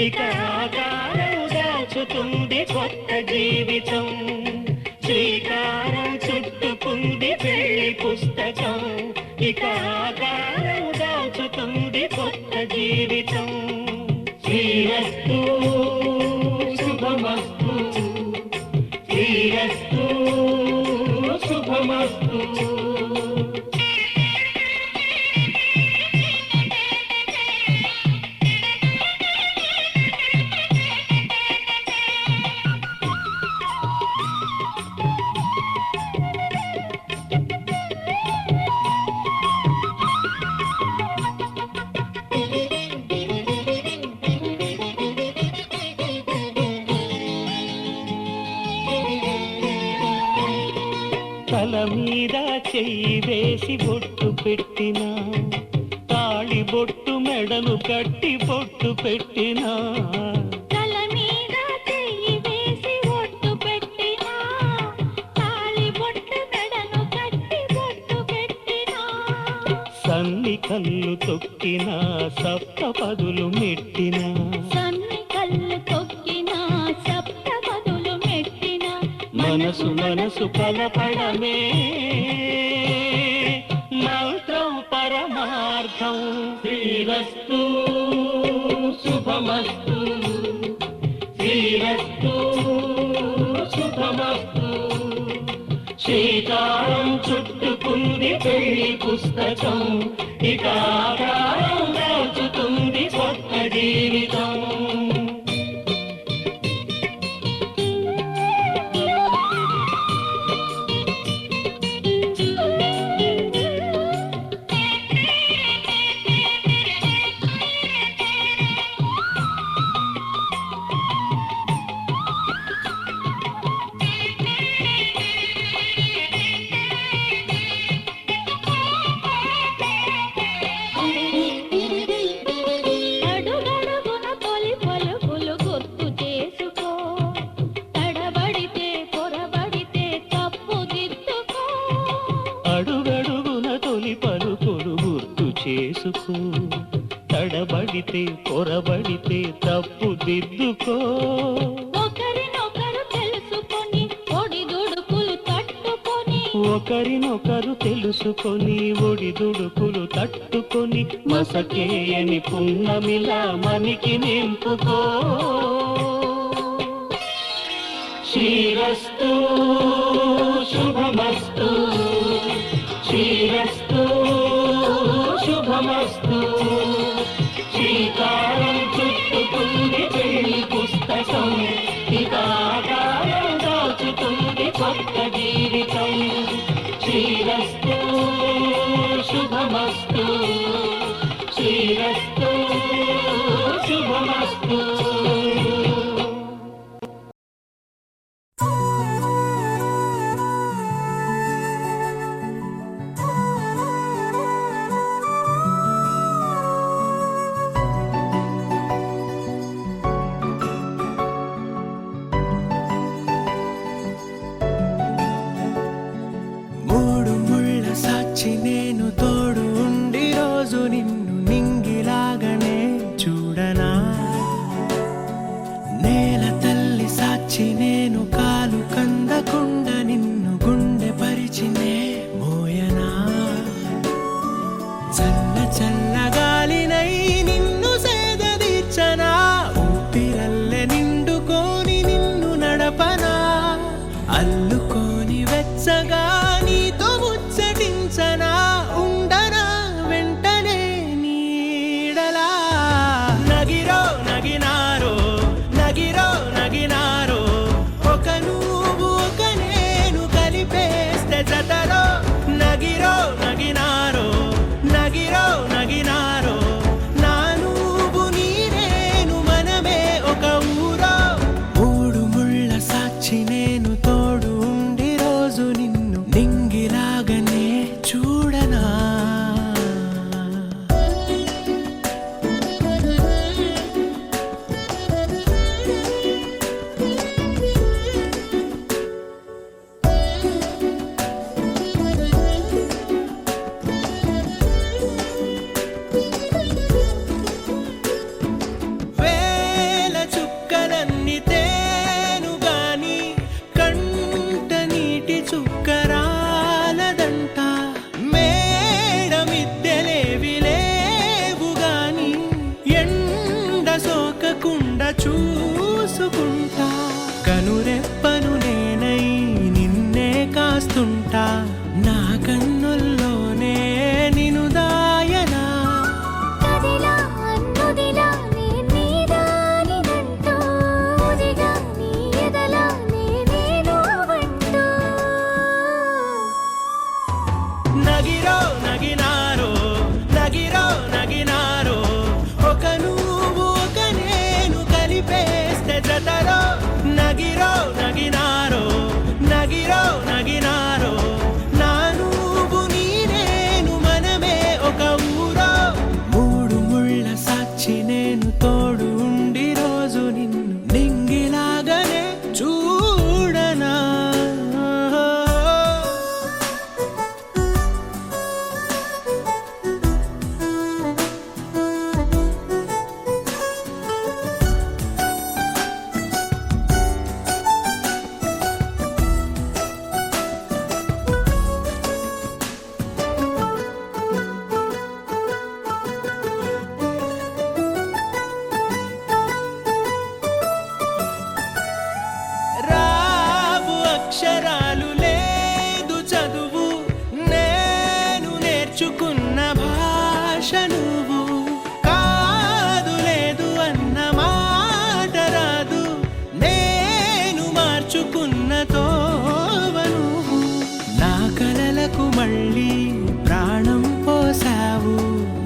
ఇక ఆకారం దాచుతుంది కొత్త జీవితం. శ్రీకారం చుట్టుకుంది పెళ్లి పుస్తకం, ఇక ఆకారం దాచుతుంది కొత్త జీవితం. శ్రీరస్తు శుభమస్తు, శ్రీరస్తు శుభమస్తు. తల మీద చెయ్యి వేసి బొట్టు పెట్టినా, తాళి బొట్టు మెడను కట్టి బొట్టు పెట్టినా, తల మీద చెయ్యి వేసి బొట్టు పెట్టినా, తాళి బొట్టు మెడను కట్టి బొట్టు పెట్టినా, సన్ని కళ్ళు తొక్కినా సప్త పదులు మెట్టినా, సన్ని కళ్ళు తొక్కినా సప్త పదులు మెట్టినా, మనసు మనసు కలపడమే మంత్రం పరమార్థం. శ్రీరస్తు శుభమస్తు, శ్రీరస్తు శుభమస్తు. శ్రీకారం చుట్టుకుంది పెళ్లి పుస్తకం, ఇక ఆకారం దాచుతుంది కొత్త జీవితం. అడుగడుగున తొలి పలుకులు గుర్తు చేసుకో, తడబడితే పొరబడితే తప్పు దిద్దుకో. అడుగడుగున తొలి పలుకులు గుర్తు చేసుకో, తడబడితే పొరబడితే తప్పు దిద్దుకో. ఒకరినొకరు తెలుసుకొని ఒడిదుడుకులు తట్టుకొని, ఒకరినొకరు తెలుసుకొని ఒడిదుడుకులు తట్టుకొని, మసకేయని పున్నమిలా మనికి నింపుకో. శ్రీరస్తు శుభమస్తు, శ్రీరస్తు శుభమస్తు. శ్రీకారం చుట్టుకుంది పెళ్లి పుస్తకం, ఇక ఆకారం దాచుతుంది కొత్త జీవితం. శ్రీరస్తు శుభమస్తు, శ్రీరస్తు శుభమస్తు. చూసుకుంటా కనురెప్పను నేనై నిన్నే కాస్తుంటా నా కన్నుల్లోనే నిను దాయనా కదిలా అన్నుదిలా నీ నీదానినంటూ ఉదిగా నీ ఎదలా నేనేను వంటూ నగిరో నగినారో నగిరో నగినారో ఒక నువ్వు ఒక నేను కలిపేస్తే జతలో నగిరో నగినారో నగిరో నగినారో నా నువ్వు నీ నేను మనమే ఒక ఊరో మూడు ముళ్ళ సాక్షి నేను తోడు ఉండి రోజు నిన్ను నింగిలాగనే చూడనా రావు అక్షరాలు లేదు చదువు నేను నేర్చుకున్న భాష నువ్వు కాదు లేదు అన్న మాట రాదు నేను మార్చుకున్న తోవ నువ్వు నా కలలకు మళ్ళీ ప్రాణం పోసావు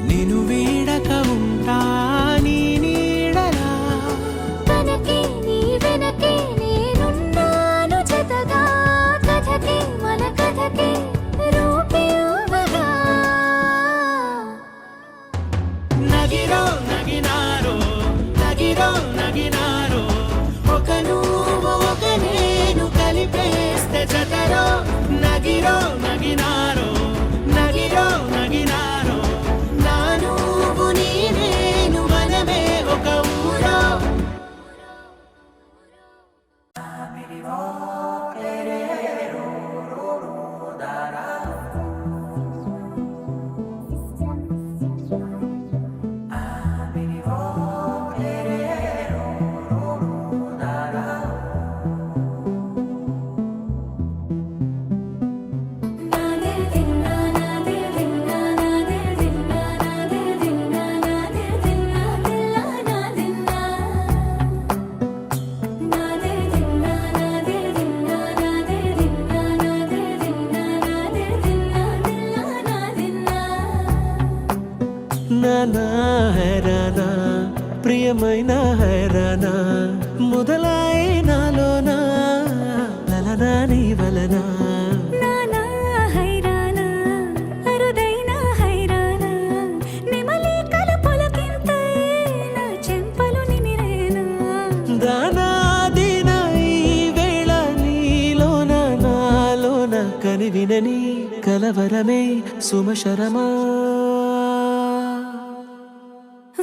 నిన్ను వీడక ఉంటా నీ నీడలా కనకే నీ వెనకే నేనున్నాను జతగా కథకే మన కథకే రూపివ్వగా నగిరో నగినారో నగిరో నగినారో ఒక నువ్వు ఒక నేను కలిపేస్తే జతలో నగిరో నగినారో నగిరో నగినారో నా నువ్వు నీ నేను మనమే ఒక ఊరో నానా హైరానా ప్రియమైన హైరానా మొదలై నాలోనా లలనా నీ వలనా నానా హైరానా అరుదైన హైరానా నెమలి కలుపులకింతై నా చెంపలు నిమిరేనా దానాదిన ఈ వేళ నీలోన నాలోన కనివినని కలవరమే సుమశరమా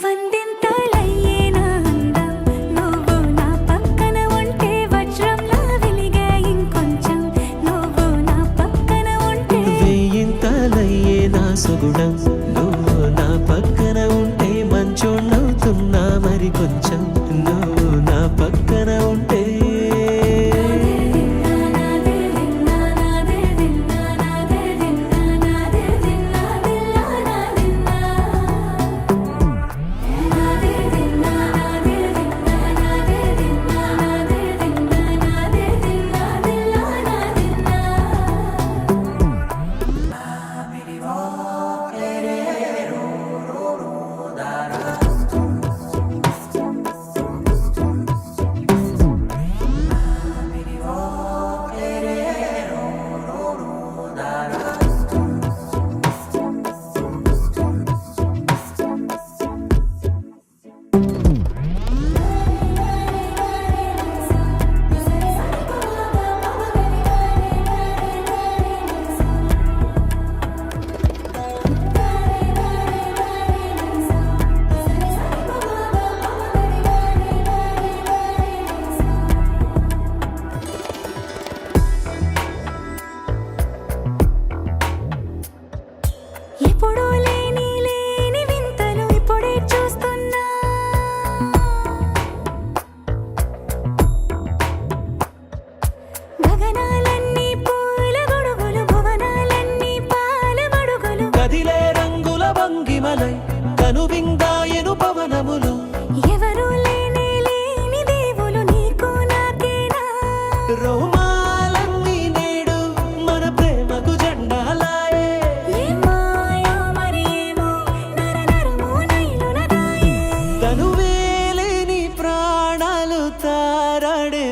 వందింతలయ్యేనా అందం నువ్వు నా పక్కన ఉంటే వజ్రంలా వెలిగే ఇంకొంచెం నువ్వు నా పక్కన ఉంటే వేయింతలయ్యే నా సుగుణం నువ్వు నా పక్కన ఉంటే మంచోణ్ణవుతున్నా మరి కొంచెం నువ్వు నా పక్కన ఉంటే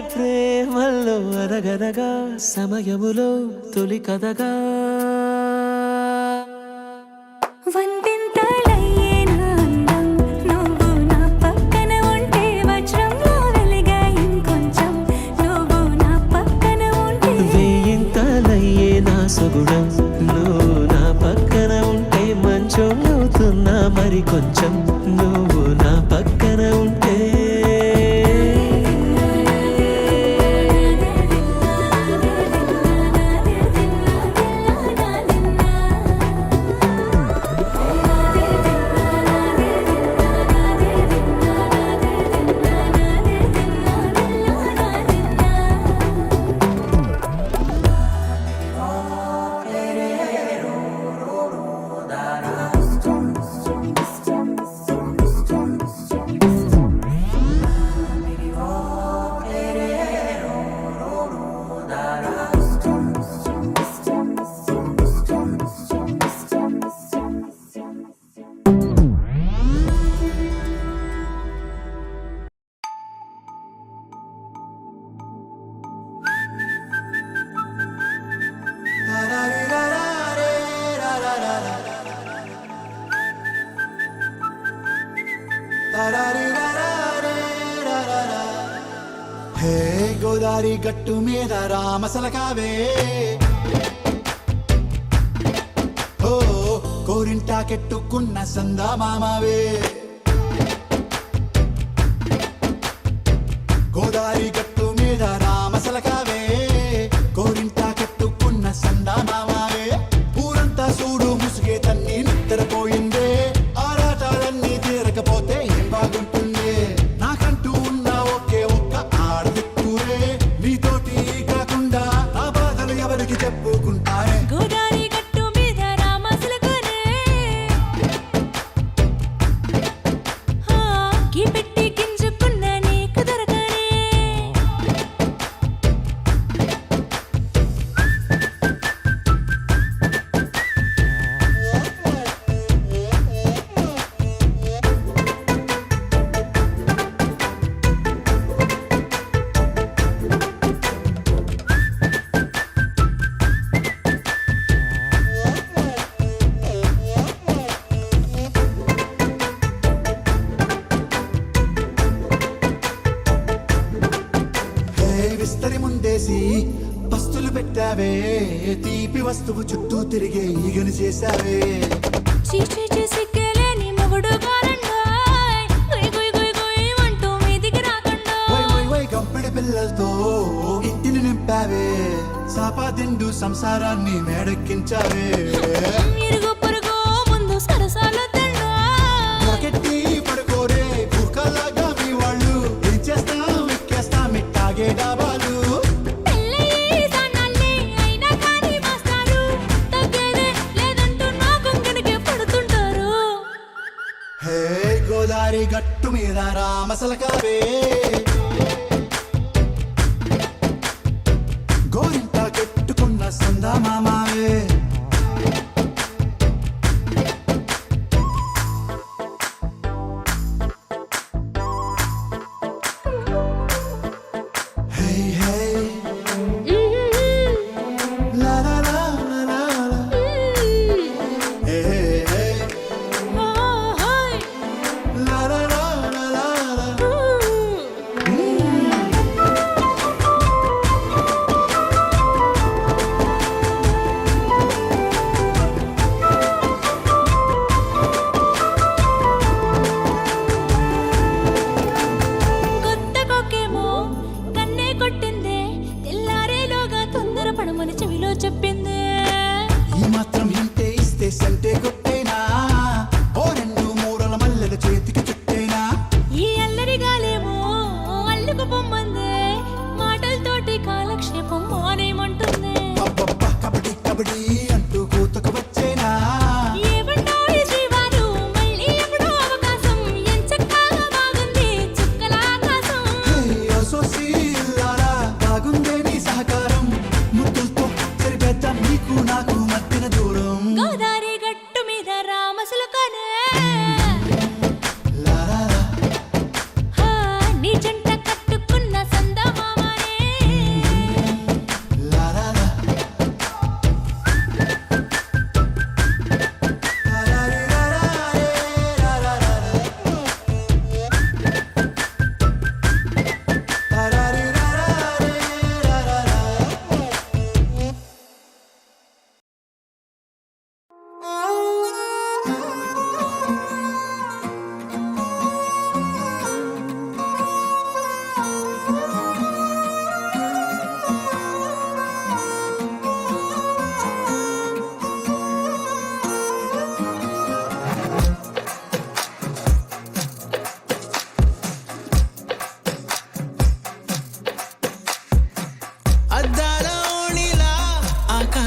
ప్రేమల్లో అరగరగా సమయములో తొలి కథగా వందింతలయ్యేనా అందం నువ్వు నా పక్కన ఉంటే వజ్రంలా వెలిగా ఇంకొంచెం నువ్వు నా పక్కన ఉంటే వేయింతలయ్యే నా సొగుడం నువ్వు నా పక్కన ఉంటే మంచోళ్ళవుతున్నా మరి కొంచెం నువ్వు నా పక్కన ఉంటే హే గోదారి గట్టు మీద రామసలకావే ఓ కోరింటాకెట్టుకున్న సందా మామావే గోదారి గట్టు మీద రామసలకావే కోరింటాకెట్టుకున్న సందా మామావే ఊరంతా చూడు ముసుగే తన్ని నిద్రపోయిందే ఆరాటాలన్నీ తీరకపోతే ఏం బాగుంటుంది నాకంటూ ఉన్న ఒకే ఒక్క ఆడదిక్కురే నీతోటి కాకుండా నా బాధలు ఎవరికి చెప్పుకుంటారే గోదారి గట్టు మీద రామసలకునే కీ పెట్టి గింజుకున్న నీకు దొరకనే విస్తరి ముందేసి పస్తులు పెట్టావే తీపి వస్తువు చుట్టూ తిరిగే ఈగను చేశావే చీచీ సిగ్గలేని మొగుడు గారండాయ్ గుయ్ గుయ్ గుయ్ గుయ్ అంటూ మీదికి రాకుండా వై వై వై గంపెడి పిల్లలతో ఇంటిని నింపావే సాపాదిండు సంసారాన్ని మేడెక్కించావే ఇరుగు పొరుగు ముందు సరసాలు నాకెట్టి పడుకోరే కుక్కలాగా మీ వాళ్ళు ఏం చేస్తాం ఎక్కేస్తాం ఇట్టాగే డాబాలు హే గోదారి గట్టు మీద రామసలకావే గోరింటా కెట్టుకున్న సందా మామావే హే హే లా లా లా లా లా లా. హే హే లా లా లా లా లా లా. కొత్త కొక్కేమో కన్నే కొట్టిందే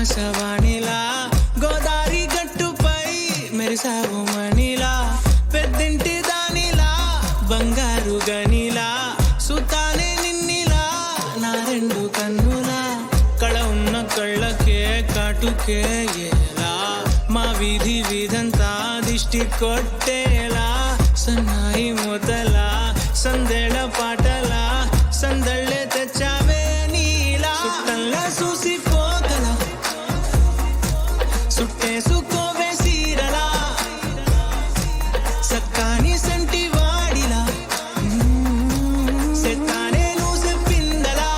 ఆకాశవాణిలా గోదారి గట్టుపై మెరిసావు మణిలా పెద్దింటి దానిలా బంగారు గనిలా సుతానే నిన్నిలా నా రెండు కన్నులా కళ ఉన్న కళ్ళకే కాటుకే ఎలా మా వీధి వీధంతా దిష్టి కొట్టేలా సన్నాయి మూతలా సందేళ పాటలా సందళ్ళే తెచ్చావే నీలా సుట్టల్లా చూసిపోగల సుట్టేసుకోవే సీరలా సక్కాని సంటి వాడిలా సెత్తానే నువ్వు చెప్పిందలా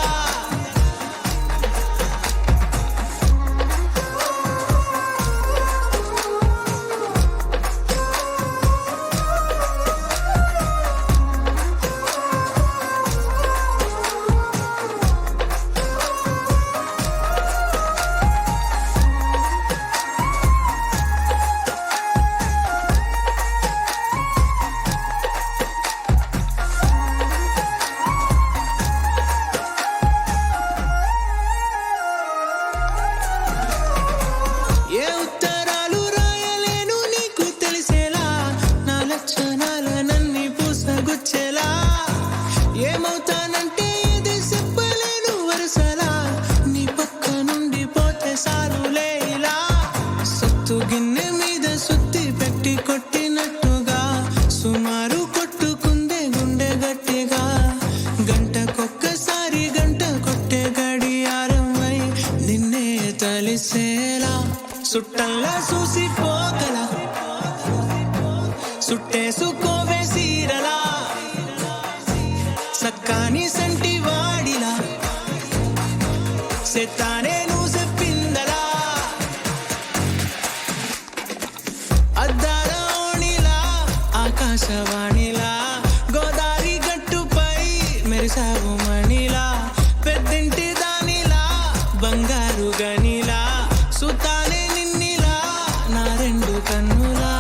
ఏ ఉత్తరాలు రాయలేను నీకు తెలిసేలా నా లక్షణాలనన్నీ పూసగుచ్చేలా ఏమవుతానంటే ఇది చెప్పలేను వరుసలా నీ పక్క నుండి పోతే సారులే ఇలా సత్తు గిన్నె మీద సుత్తి పెట్టి కొట్టినట్టుగా సుమారు కొట్టుకుందే గుండె గట్టిగా గంటకొక్కసారి గంట కొట్టే గడియారమై నిన్నే తలిసేలా సుట్టల్లా చూసిపోగల సుట్టేసుకోవే సీరలా సక్కాని సంటి వాడిలా సెత్తానే నువ్వు చెప్పిందలా అద్దాల ఓణిలా ఆకాశవాణిలా గోదారి గట్టుపై మెరిసావు మణిలా పెద్దింటి దానిలా బంగారు గనిలా సుతానే నిన్నిలా నా రెండు కన్నులా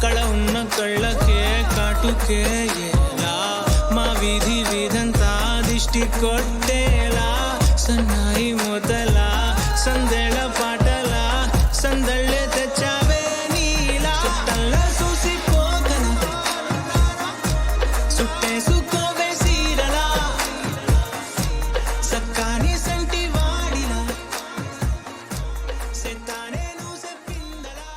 కళ ఉన్న కళ్ళకే కాటుకే ఎలా మా వీధి వీధంతా దిష్టి కొట్టేలా సన్నాయి మూతలా సందేళ పాటలా సందళ్ళే తెచ్చావే నీలా సుట్టల్లా చూసిపోగల సుట్టేసుకోవే సీరలా సక్కాని సంటి వాడిలా సెత్తానే నువ్వు చెప్పిందలా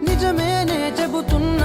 నిజమేనే చెబుతున్నా